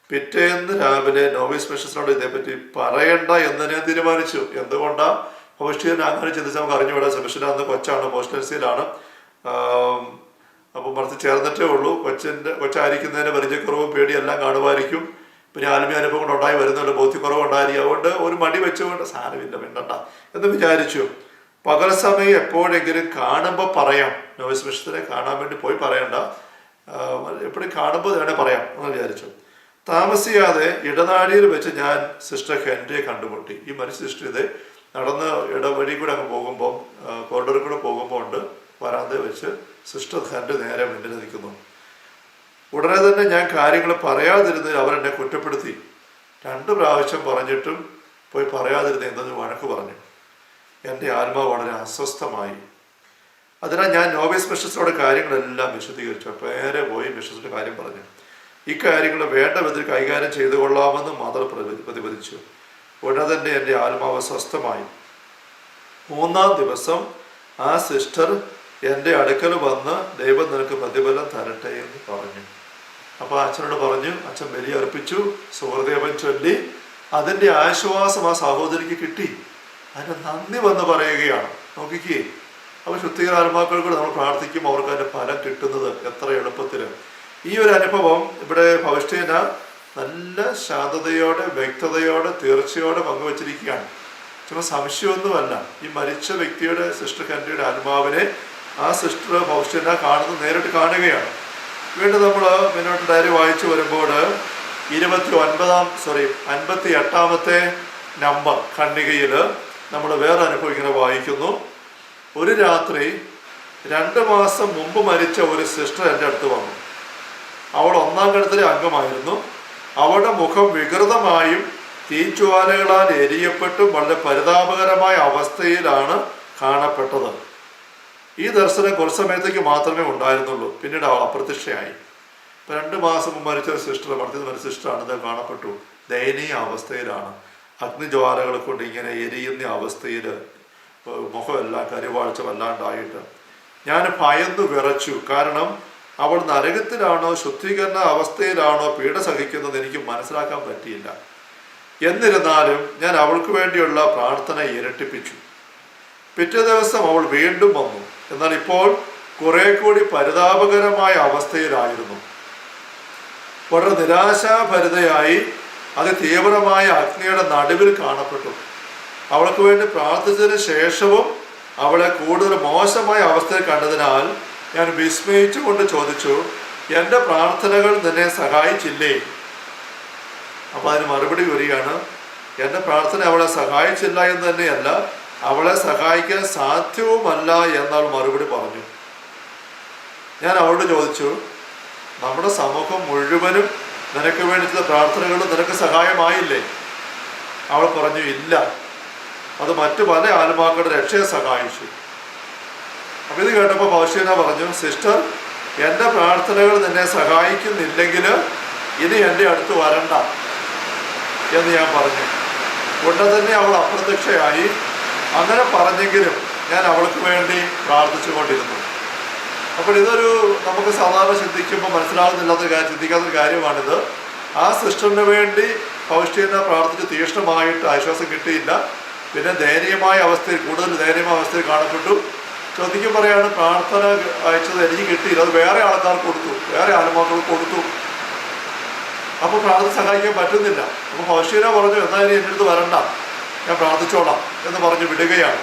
പിറ്റേന്ന് രാവിലെ നോവിസ് മിസ്റ്റേഴ്സിനോട് ഇതേപ്പറ്റി പറയണ്ട എന്ന് ഞാൻ തീരുമാനിച്ചു. എന്തുകൊണ്ടാ? ഹോസ്റ്റലിൽ അങ്ങനെ ചിന്തിച്ച് നമുക്ക് അറിഞ്ഞുകൂടാ. സെബസ്റ്റ്യൻ അന്ന് കൊച്ചാണ്, ഹോസ്റ്റൽസിലാണ്. അപ്പം മറത്ത് ചേർന്നിട്ടേ ഉള്ളൂ. കൊച്ചായിരിക്കുന്നതിന് പരിചയക്കുറവും പേടിയെല്ലാം കാണുമായിരിക്കും. പിന്നെ ആത്മീയ അനുഭവം കൊണ്ട് ഉണ്ടായി വരുന്നുണ്ട്, ബോധ്യക്കുറവ് ഉണ്ടായിരിക്കും. അതുകൊണ്ട് ഒരു മടി വെച്ചുകൊണ്ട് സാരമില്ല, മിണ്ടണ്ട എന്ന് വിചാരിച്ചു. പകൽ സമയം എപ്പോഴെങ്കിലും കാണുമ്പോൾ പറയാം, നോവിസ് മിസ്റ്ററിനെ കാണാൻ വേണ്ടി പോയി പറയണ്ട, എപ്പോഴും കാണുമ്പോൾ വേണേൽ പറയാം എന്ന് വിചാരിച്ചു. താമസിയാതെ ഇടനാഴിയിൽ വെച്ച് ഞാൻ സിസ്റ്റർ ഹെൻറിയെ കണ്ടുമുട്ടി. ഈ മരിച്ച സിസ്റ്റർ ഇത് നടന്ന് ഇടവഴി കൂടെ അങ്ങ് പോകുമ്പോൾ, കോറിഡോറിൽ കൂടെ പോകുമ്പോൾ ഉണ്ട്, വരാന്തയിൽ വെച്ച് സിസ്റ്റർ ഹെൻറി നേരെ മുന്നിൽ നിൽക്കുന്നു. ഉടനെ തന്നെ ഞാൻ കാര്യങ്ങൾ പറയാതിരുന്നതിൽ അവരെന്നെ കുറ്റപ്പെടുത്തി. 2 പ്രാവശ്യം പറഞ്ഞിട്ടും പോയി പറയാതിരുന്ന എന്തെന്ന് വഴക്ക് പറഞ്ഞു. എൻ്റെ ആത്മാവ് വളരെ അസ്വസ്ഥമായി. അതിനാൽ ഞാൻ നോവിസ് മിസ്റ്റേഴ്സിനോട് കാര്യങ്ങളെല്ലാം വിശദീകരിച്ചു. നേരെ പോയി മിസ്റ്റേഴ്സിൻ്റെ കാര്യം പറഞ്ഞു. ഇക്കാര്യങ്ങൾ വേണ്ട വിധത്തിൽ കൈകാര്യം ചെയ്തു കൊള്ളാമെന്ന് മാത്രം പ്രതിപദിച്ചു. ഉടനെ തന്നെ എൻ്റെ ആത്മാവ് സ്വസ്ഥമായി. 3-ാം ദിവസം ആ സിസ്റ്റർ എൻ്റെ അടുക്കൽ വന്ന് ദൈവം നിനക്ക് പ്രതിഫലം തരട്ടെ എന്ന് പറഞ്ഞു. അപ്പോൾ അച്ഛനോട് പറഞ്ഞു. അച്ഛൻ ബലി അർപ്പിച്ചു, സുഹൃദേവൻ ചൊല്ലി. അതിൻ്റെ ആശ്വാസം ആ സഹോദരിക്ക് കിട്ടി. അതിന് നന്ദി വന്ന് പറയുകയാണ്. നോക്കിക്കേ, അപ്പോൾ ശുദ്ധീകരണ ആത്മാക്കൾക്കൂടെ നമ്മൾ പ്രാർത്ഥിക്കും, അവർക്ക് അതിൻ്റെ ഫലം കിട്ടുന്നത് എത്ര എളുപ്പത്തിൽ. ഈ ഒരു അനുഭവം ഇവിടെ ഫൗസ്റ്റീന നല്ല ശാന്തതയോടെ, വ്യക്തതയോടെ, തീർച്ചയോടെ പങ്കുവച്ചിരിക്കുകയാണ്. ചുമ്മാ സംശയമൊന്നുമല്ല. ഈ മരിച്ച വ്യക്തിയുടെ സിസ്റ്റർ ഹെൻറിയുടെ ആത്മാവിനെ ആ സിസ്റ്റർ ഫൗസ്റ്റീന കാണുന്നത് നേരിട്ട് കാണുകയാണ്. വീണ്ടും നമ്മൾ മുന്നോട്ട് ഡയറി വായിച്ചു വരുമ്പോൾ 58-ാമത്തെ നമ്പർ ഖണ്ഡികയിൽ നമ്മൾ വേറെ അനുഭവം ഇങ്ങനെ വായിക്കുന്നു. ഒരു രാത്രി 2 മാസം മുമ്പ് മരിച്ച ഒരു സിസ്റ്റർ എൻ്റെ അടുത്ത് വന്നു. അവൾ 1-ാം ഗണത്തിലെ അംഗമായിരുന്നു. അവളുടെ മുഖം വികൃതമായും തീജ്വാലകളാൽ എരിയപ്പെട്ടും വളരെ പരിതാപകരമായ അവസ്ഥയിലാണ് കാണപ്പെട്ടത്. ഈ ദർശനം കുറച്ച് സമയത്തേക്ക് മാത്രമേ ഉണ്ടായിരുന്നുള്ളൂ. പിന്നീട് അവൾ അപ്രത്യക്ഷയായി. 2 മാസം മുമ്പ് മരിച്ച സിസ്റ്റർ, മരിച്ച സിസ്റ്ററാണ്. ഇത് കാണപ്പെട്ടു. ദയനീയ അവസ്ഥയിലാണ്, അഗ്നിജ്വാലകൾ കൊണ്ട് ഇങ്ങനെ എരിയുന്ന അവസ്ഥയിൽ, മുഖമെല്ലാം കരിവാഴ്ച വല്ലാണ്ടായിട്ട്. ഞാൻ ഭയന്നു വിറച്ചു. കാരണം അവൾ നരകത്തിലാണോ ശുദ്ധീകരണ അവസ്ഥയിലാണോ പീഡ സഹിക്കുന്നത് എനിക്ക് മനസ്സിലാക്കാൻ പറ്റിയില്ല. എന്നിരുന്നാലും ഞാൻ അവൾക്ക് വേണ്ടിയുള്ള പ്രാർത്ഥന ഇരട്ടിപ്പിച്ചു. പിറ്റേ ദിവസം അവൾ വീണ്ടും വന്നു. എന്നാൽ ഇപ്പോൾ കുറെ കൂടി പരിതാപകരമായ അവസ്ഥയിലായിരുന്നു. വളരെ നിരാശാഭരിതയായി അതിതീവ്രമായ അഗ്നിയുടെ നടുവിൽ കാണപ്പെട്ടു. അവൾക്ക് വേണ്ടി പ്രാർത്ഥിച്ചതിന് ശേഷവും അവളെ കൂടുതൽ മോശമായ അവസ്ഥയിൽ കണ്ടതിനാൽ ഞാൻ വിസ്മയിച്ചുകൊണ്ട് ചോദിച്ചു, എൻ്റെ പ്രാർത്ഥനകൾ നിന്നെ സഹായിച്ചില്ലേ? അപ്പം അതിന് മറുപടി വരികയാണ്, എൻ്റെ പ്രാർത്ഥന അവളെ സഹായിച്ചില്ല എന്ന് തന്നെയല്ല, അവളെ സഹായിക്കാൻ സാധ്യവുമല്ല എന്നവൾ മറുപടി പറഞ്ഞു. ഞാൻ അവളോട് ചോദിച്ചു, നമ്മുടെ സമൂഹം മുഴുവനും നിനക്ക് വേണ്ടി ചില പ്രാർത്ഥനകളും നിനക്ക് സഹായമായില്ലേ? അവൾ പറഞ്ഞു, ഇല്ല, അത് മറ്റു പല ആത്മാക്കളുടെ രക്ഷയെ സഹായിച്ചു. അപ്പം ഇത് കേട്ടപ്പോൾ ഫൗസ്റ്റീന പറഞ്ഞു, സിസ്റ്റർ, എൻ്റെ പ്രാർത്ഥനകൾ നിന്നെ സഹായിക്കുന്നില്ലെങ്കിൽ ഇനി എൻ്റെ അടുത്ത് വരണ്ട എന്ന് ഞാൻ പറഞ്ഞു. ഉടനെ തന്നെ അവൾ അപ്രത്യക്ഷയായി. അങ്ങനെ പറഞ്ഞെങ്കിലും ഞാൻ അവൾക്ക് വേണ്ടി പ്രാർത്ഥിച്ചു കൊണ്ടിരുന്നു. അപ്പോൾ ഇതൊരു നമുക്ക് സാധാരണ ചിന്തിക്കുമ്പോൾ ചിന്തിക്കാത്തൊരു കാര്യമാണിത്. ആ സിസ്റ്ററിന് വേണ്ടി ഫൗസ്റ്റീന പ്രാർത്ഥിച്ച് തീക്ഷ്ണമായിട്ട് ആശ്വാസം കിട്ടിയില്ല. പിന്നെ ദയനീയമായ അവസ്ഥയിൽ, കൂടുതൽ ദയനീയമായ അവസ്ഥയിൽ കാണപ്പെട്ടു. ചോദിക്കും പറയാണ്, പ്രാർത്ഥന അയച്ചത് എനിക്ക് കിട്ടിയില്ല, അത് വേറെ ആൾക്കാർക്ക് കൊടുത്തു, വേറെ ആത്മാക്കൾക്ക് കൊടുത്തു. അപ്പോൾ പ്രാർത്ഥന സഹായിക്കാൻ പറ്റുന്നില്ല. അപ്പോൾ ഫൗസ്റ്റീന പറഞ്ഞു, എന്നാലും എൻ്റെ അടുത്ത് വരണ്ട, ഞാൻ പ്രാർത്ഥിച്ചോളാം എന്ന് പറഞ്ഞ് വിടുകയാണ്.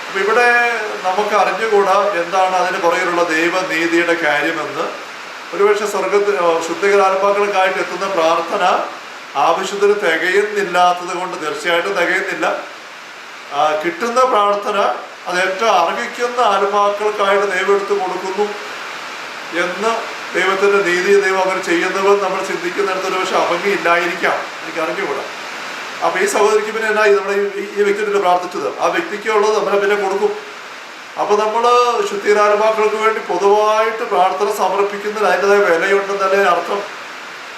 അപ്പം ഇവിടെ നമുക്ക് അറിഞ്ഞുകൂടാ എന്താണ് അതിന് പുറകിലുള്ള ദൈവനീതിയുടെ കാര്യമെന്ന്. ഒരുപക്ഷെ ശുദ്ധികരാത്മാക്കൾക്കായിട്ട് എത്തുന്ന പ്രാർത്ഥന ആവശ്യത്തിന് തികയുന്നില്ലാത്തത് കൊണ്ട്, തീർച്ചയായിട്ടും തികയുന്നില്ല. കിട്ടുന്ന പ്രാർത്ഥന അത് ഏറ്റവും അർഹിക്കുന്ന ആത്മാക്കൾക്കായിട്ട് ദൈവം എടുത്ത് കൊടുക്കുന്നു എന്ന് ദൈവത്തിൻ്റെ നീതി ദൈവം അങ്ങനെ ചെയ്യുന്നവർ നമ്മൾ ചിന്തിക്കുന്നിടത്തൊരു പക്ഷെ അഭംഗിയില്ലായിരിക്കാം, എനിക്ക് അറിഞ്ഞുകൂടാ. അപ്പോൾ ഈ സഹോദരിക്ക് പിന്നെ എന്നാ നമ്മുടെ ഈ വ്യക്തിയുടെ പ്രാർത്ഥിച്ചത്, ആ വ്യക്തിക്ക് ഉള്ളത് നമ്മളെ പിന്നെ കൊടുക്കും. അപ്പോൾ നമ്മൾ ശുദ്ധീരാത്മാക്കൾക്ക് വേണ്ടി പൊതുവായിട്ട് പ്രാർത്ഥന സമർപ്പിക്കുന്നതിന് അതിൻ്റെതായ വിലയുണ്ടെന്നല്ലേ അർത്ഥം.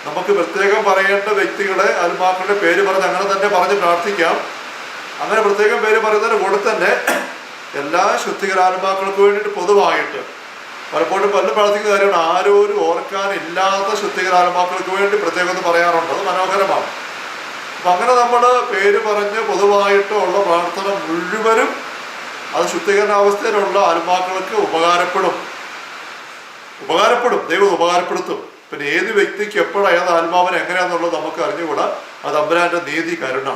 നമുക്ക് പ്രത്യേകം പറയേണ്ട വ്യക്തികളെ, ആത്മാക്കളുടെ പേര് പറഞ്ഞ് അങ്ങനെ തന്നെ പറഞ്ഞ് പ്രാർത്ഥിക്കാം. അങ്ങനെ പ്രത്യേകം പേര് പറയുന്നതിന് കൂടെ തന്നെ എല്ലാ ശുദ്ധികരാത്മാക്കൾക്ക് വേണ്ടിയിട്ട് പൊതുവായിട്ട് പലപ്പോഴും പ്രാർത്ഥിക്കുന്ന കാര്യമാണ്. ആരോരും ഓർക്കാനില്ലാത്ത ശുദ്ധികരാത്മാക്കൾക്ക് വേണ്ടി പ്രത്യേകം ഒന്ന് പറയാറുണ്ട്. അത് മനോഹരമാണ്. അപ്പം അങ്ങനെ നമ്മൾ പേര് പറഞ്ഞ് പൊതുവായിട്ട് ഉള്ള പ്രാർത്ഥന മുഴുവനും അത് ശുദ്ധീകരണാവസ്ഥയിലുള്ള ആത്മാക്കൾക്ക് ഉപകാരപ്പെടും. ദൈവം ഉപകാരപ്പെടുത്തും. പിന്നെ ഏത് വ്യക്തിക്ക് എപ്പോഴാണ് ഏത് ആത്മാവിന് എങ്ങനെയാണെന്നുള്ളത് നമുക്ക് അറിഞ്ഞുകൂടാ. അത് തമ്പുരാൻ്റെ നീതി, കരുണ.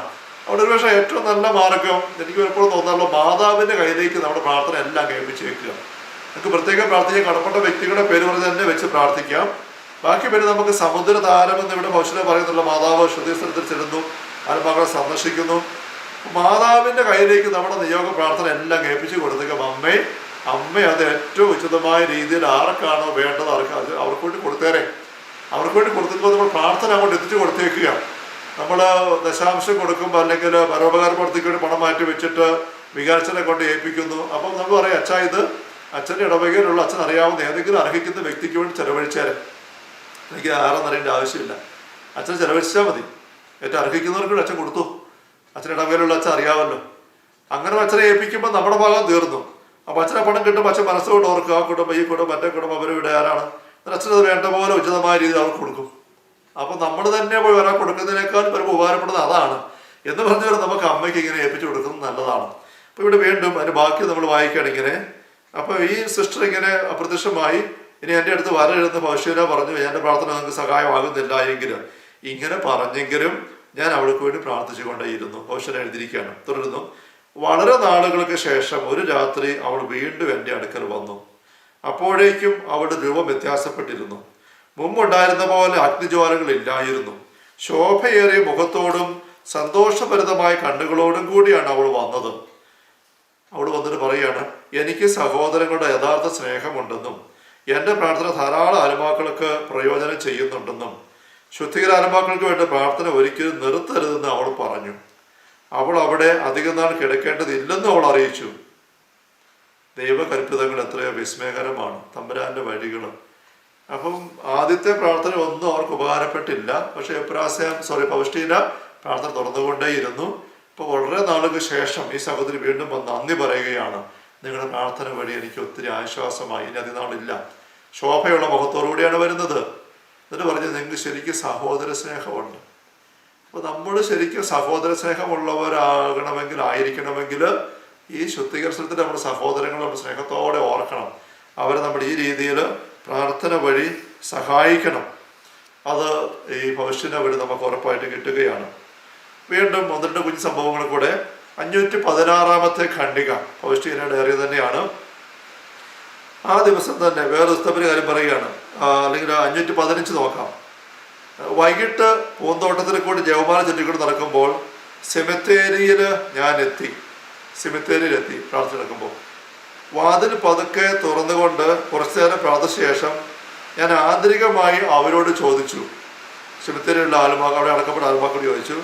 അവിടെ ഒരു പക്ഷേ ഏറ്റവും നല്ല മാർഗം എനിക്ക് എപ്പോഴും തോന്നാറുള്ള, മാതാവിൻ്റെ കയ്യിലേക്ക് നമ്മുടെ പ്രാർത്ഥന എല്ലാം കേൾപ്പിച്ച് വെക്കുക. നമുക്ക് പ്രത്യേകം പ്രാർത്ഥിക്കാൻ കടപ്പെട്ട വ്യക്തികളുടെ പേര് പറഞ്ഞ് തന്നെ വെച്ച് പ്രാർത്ഥിക്കാം. ബാക്കി പേര് നമുക്ക് സമുദ്ര താരമെന്ന് ഇവിടെ ഫൗസ്റ്റീന പറയുന്നുള്ള, മാതാവ് ശുദ്ധീകരണത്തിൽ ചെല്ലുന്നു, ആത്മാക്കളെ സന്ദർശിക്കുന്നു. മാതാവിൻ്റെ കയ്യിലേക്ക് നമ്മുടെ നിയോഗ പ്രാർത്ഥന എല്ലാം കേൾപ്പിച്ച് കൊടുത്തേക്കാം. അമ്മ അത് ഏറ്റവും ഉചിതമായ രീതിയിൽ ആർക്കാണോ വേണ്ടത് അവർക്ക് വേണ്ടി കൊടുത്തേരെ. അവർക്ക് വേണ്ടി കൊടുത്തിട്ടുമ്പോൾ നമ്മൾ പ്രാർത്ഥന അങ്ങോട്ട് എത്തിച്ചു കൊടുത്തേക്കുക. നമ്മൾ ദശാംശം കൊടുക്കുമ്പോൾ അല്ലെങ്കിൽ പരോപകാര പ്രവർത്തിക്ക് വേണ്ടി പണം മാറ്റി വെച്ചിട്ട് വികാരച്ചനെ കൊണ്ട് ഏൽപ്പിക്കുന്നു. അപ്പം നമ്മൾ പറയും, അച്ഛാ ഇത് അച്ഛൻ്റെ ഇടവകയിലുള്ള അച്ഛൻ അറിയാവുന്ന ഏതെങ്കിലും അർഹിക്കുന്ന വ്യക്തിക്ക് വേണ്ടി ചെലവഴിച്ചേരെ, എനിക്ക് ആരെന്നറിയേണ്ട ആവശ്യമില്ല, അച്ഛൻ ചെലവഴിച്ചാൽ മതി. ഏറ്റവും അർഹിക്കുന്നവർക്ക് അച്ഛൻ കൊടുത്തു. അച്ഛൻ ഇടവകയിലുള്ള അച്ഛൻ അറിയാമല്ലോ. അങ്ങനെ അച്ഛനെ ഏൽപ്പിക്കുമ്പോൾ നമ്മുടെ ഭാഗം തീർന്നു. അപ്പോൾ അച്ഛനെ പണം കിട്ടുമ്പോൾ അച്ഛൻ മനസ്സുകൊണ്ട് ഓർക്കുക, ആ കുടുംബം, ഈ കുടുംബം, മറ്റേ കുടുംബം, അവരിവിടെ ആരാണ്, അച്ഛനത് വേണ്ട പോലെ ഉചിതമായ രീതിയിൽ അവർക്ക് കൊടുക്കും. അപ്പം നമ്മൾ തന്നെ പോയി ഒരാൾ കൊടുക്കുന്നതിനേക്കാൾ വരുമ്പോൾ ഉപകാരപ്പെടുന്നത് അതാണ് എന്ന് പറഞ്ഞാൽ നമുക്ക് അമ്മയ്ക്ക് ഇങ്ങനെ ഏൽപ്പിച്ചു കൊടുക്കുന്നത് നല്ലതാണ്. അപ്പോൾ ഇവിടെ വീണ്ടും അതിൻ്റെ ബാക്കി നമ്മൾ വായിക്കുകയാണ് ഇങ്ങനെ. അപ്പോൾ ഈ സിസ്റ്റർ ഇങ്ങനെ അപ്രത്യക്ഷമായി, ഇനി എൻ്റെ അടുത്ത് വരരുതെന്ന് ഫൗസ്റ്റീന പറഞ്ഞു, എൻ്റെ പ്രാർത്ഥന നിങ്ങൾക്ക് സഹായമാകുന്നില്ല എങ്കിലും, ഇങ്ങനെ പറഞ്ഞെങ്കിലും ഞാൻ അവൾക്ക് വേണ്ടി പ്രാർത്ഥിച്ചുകൊണ്ടേയിരുന്നു. ഫൗസ്റ്റീന എഴുതിയിരിക്കുകയാണ്. തുടരുന്നു, വളരെ നാളുകൾക്ക് ശേഷം ഒരു രാത്രി അവൾ വീണ്ടും എൻ്റെ അടുക്കൽ വന്നു. അപ്പോഴേക്കും അവളുടെ രൂപം വ്യത്യാസപ്പെട്ടിരുന്നു. മുമ്പുണ്ടായിരുന്ന പോലെ അഗ്നിജ്വാലകളില്ലായിരുന്നു. ശോഭയേറിയ മുഖത്തോടും സന്തോഷഭരിതമായ കണ്ണുകളോടും കൂടിയാണ് അവൾ വന്നത്. അവൾ വന്നിട്ട് പറയുകയാണ്, എനിക്ക് സഹോദരങ്ങളുടെ യഥാർത്ഥ സ്നേഹമുണ്ടെന്നും എൻ്റെ പ്രാർത്ഥന ധാരാളം ആത്മാക്കൾക്ക് പ്രയോജനം ചെയ്യുന്നുണ്ടെന്നും ശുദ്ധികരാത്മാക്കൾക്ക് വേണ്ട പ്രാർത്ഥന ഒരിക്കലും നിർത്തരുതെന്ന് അവൾ പറഞ്ഞു. അവൾ അവിടെ അധികം നാൾ കിടക്കേണ്ടതില്ലെന്നും അവൾ അറിയിച്ചു. ദൈവകൽപ്പിതങ്ങൾ എത്രയോ വിസ്മയകരമാണ്, തമ്പുരാൻ്റെ വഴികൾ. അപ്പം ആദ്യത്തെ പ്രാർത്ഥന ഒന്നും അവർക്ക് ഉപകാരപ്പെട്ടില്ല. പക്ഷേ ഫൗസ്റ്റീന പ്രാർത്ഥന തുറന്നുകൊണ്ടേയിരുന്നു. ഇപ്പോൾ വളരെ നാളുകൾക്ക് ശേഷം ഈ സഹോദരി വീണ്ടും വന്ന് നന്ദി പറയുകയാണ്. നിങ്ങളുടെ പ്രാർത്ഥന വഴി എനിക്ക് ഒത്തിരി ആശ്വാസമായി, ഇനി അതിനാളില്ല. ശോഭയുള്ള മുഖത്തോടുകൂടിയാണ് വരുന്നത്. എന്നിട്ട് പറഞ്ഞ്, നിങ്ങൾക്ക് ശരിക്കും സഹോദര സ്നേഹമുണ്ട്. അപ്പോൾ നമ്മൾ ശരിക്കും സഹോദര സ്നേഹമുള്ളവരാകണമെങ്കിൽ ഈ ശുദ്ധീകരണത്തിൽ നമ്മുടെ സഹോദരങ്ങൾ നമ്മൾ സ്നേഹത്തോടെ ഓർക്കണം. അവരെ നമ്മൾ ഈ രീതിയിൽ പ്രാർത്ഥന വഴി സഹായിക്കണം. അത് ഈ ഫൗസ്റ്റീന വഴി നമുക്ക് ഉറപ്പായിട്ട് കിട്ടുകയാണ്. വീണ്ടും 1-2 കുഞ്ഞു സംഭവങ്ങൾ കൂടെ. 516 ഖണ്ഡിക ഫൗസ്റ്റീന ഡയറി തന്നെയാണ്. ആ ദിവസം തന്നെ വേറെ പുസ്തകത്തിൻ്റെ കാര്യം പറയുകയാണ്, അല്ലെങ്കിൽ 515 നോക്കാം. വൈകിട്ട് പൂന്തോട്ടത്തിൽ കൂടി ജവമാല ചൊല്ലിക്കൊണ്ട് നടക്കുമ്പോൾ സെമിത്തേരിയിലെത്തി പ്രാർത്ഥന നടക്കുമ്പോൾ വാതിൽ പതുക്കെ തുറന്നുകൊണ്ട് കുറച്ചു നേരം പ്രാർത്ഥിച്ച ശേഷം ഞാൻ ആന്തരികമായി അവരോട് ചോദിച്ചു, സെമിത്തേരിയിലുള്ള ആത്മാക്കൾ, അവിടെ അടക്കപ്പെട്ട ആത്മാക്കളോട് ചോദിച്ചു,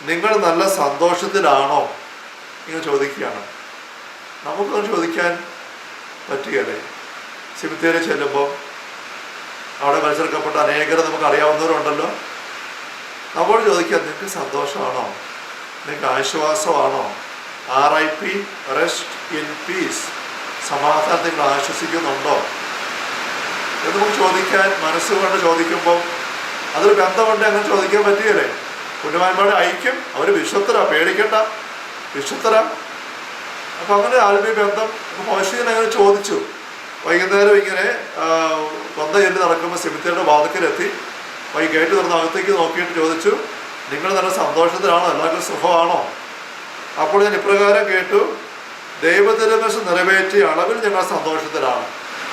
നിങ്ങൾ നല്ല സന്തോഷത്തിലാണോ? ഇങ്ങനെ ചോദിക്കുകയാണ്. നമുക്കത് ചോദിക്കാൻ പറ്റുകയല്ലേ? സെമിത്തേരി ചെല്ലുമ്പോൾ അവിടെ മത്സരിക്കപ്പെട്ട അനേകരെ നമുക്ക് അറിയാവുന്നവരുണ്ടല്ലോ. നമ്മൾ ചോദിക്കുക, നിങ്ങൾക്ക് സന്തോഷമാണോ? നിങ്ങൾക്ക് ആശ്വാസമാണോ? RIP, റെസ്റ്റ് ഇൻ പീസ്, സമാധാനത്തിൽ നിങ്ങൾ ആശ്വസിക്കുന്നുണ്ടോ എന്ന് നമുക്ക് ചോദിക്കാൻ മനസ്സുകൊണ്ട് ചോദിക്കുമ്പോൾ അതൊരു ബന്ധമുണ്ട്. അങ്ങനെ ചോദിക്കാൻ പറ്റുകയല്ലേ? പുണ്യവാന്മാരുടെ ഐക്യം, അവർ വിശ്വസ്തരാ, പേടിക്കണ്ട, വിശ്വസ്തരാ. അപ്പം അങ്ങനെ ആത്മീയ ബന്ധം. പൗശീകൻ അങ്ങനെ ചോദിച്ചു. വൈകുന്നേരം ഇങ്ങനെ കൊന്ത ചെല്ലി നടക്കുമ്പോൾ സെമിത്തേരിയുടെ വാതിക്കലെത്തി ഗേറ്റ് തുറന്ന് അകത്തേക്ക് നോക്കിയിട്ട് ചോദിച്ചു, നിങ്ങൾ നല്ല സന്തോഷത്തിലാണോ? എല്ലാവർക്കും സുഖമാണോ? അപ്പോൾ ഞാൻ ഇപ്രകാരം കേട്ടു, ദൈവതിരുമനസ്സ് നിറവേറ്റിയ അളവിൽ ഞങ്ങൾ സന്തോഷത്തിലാണ്.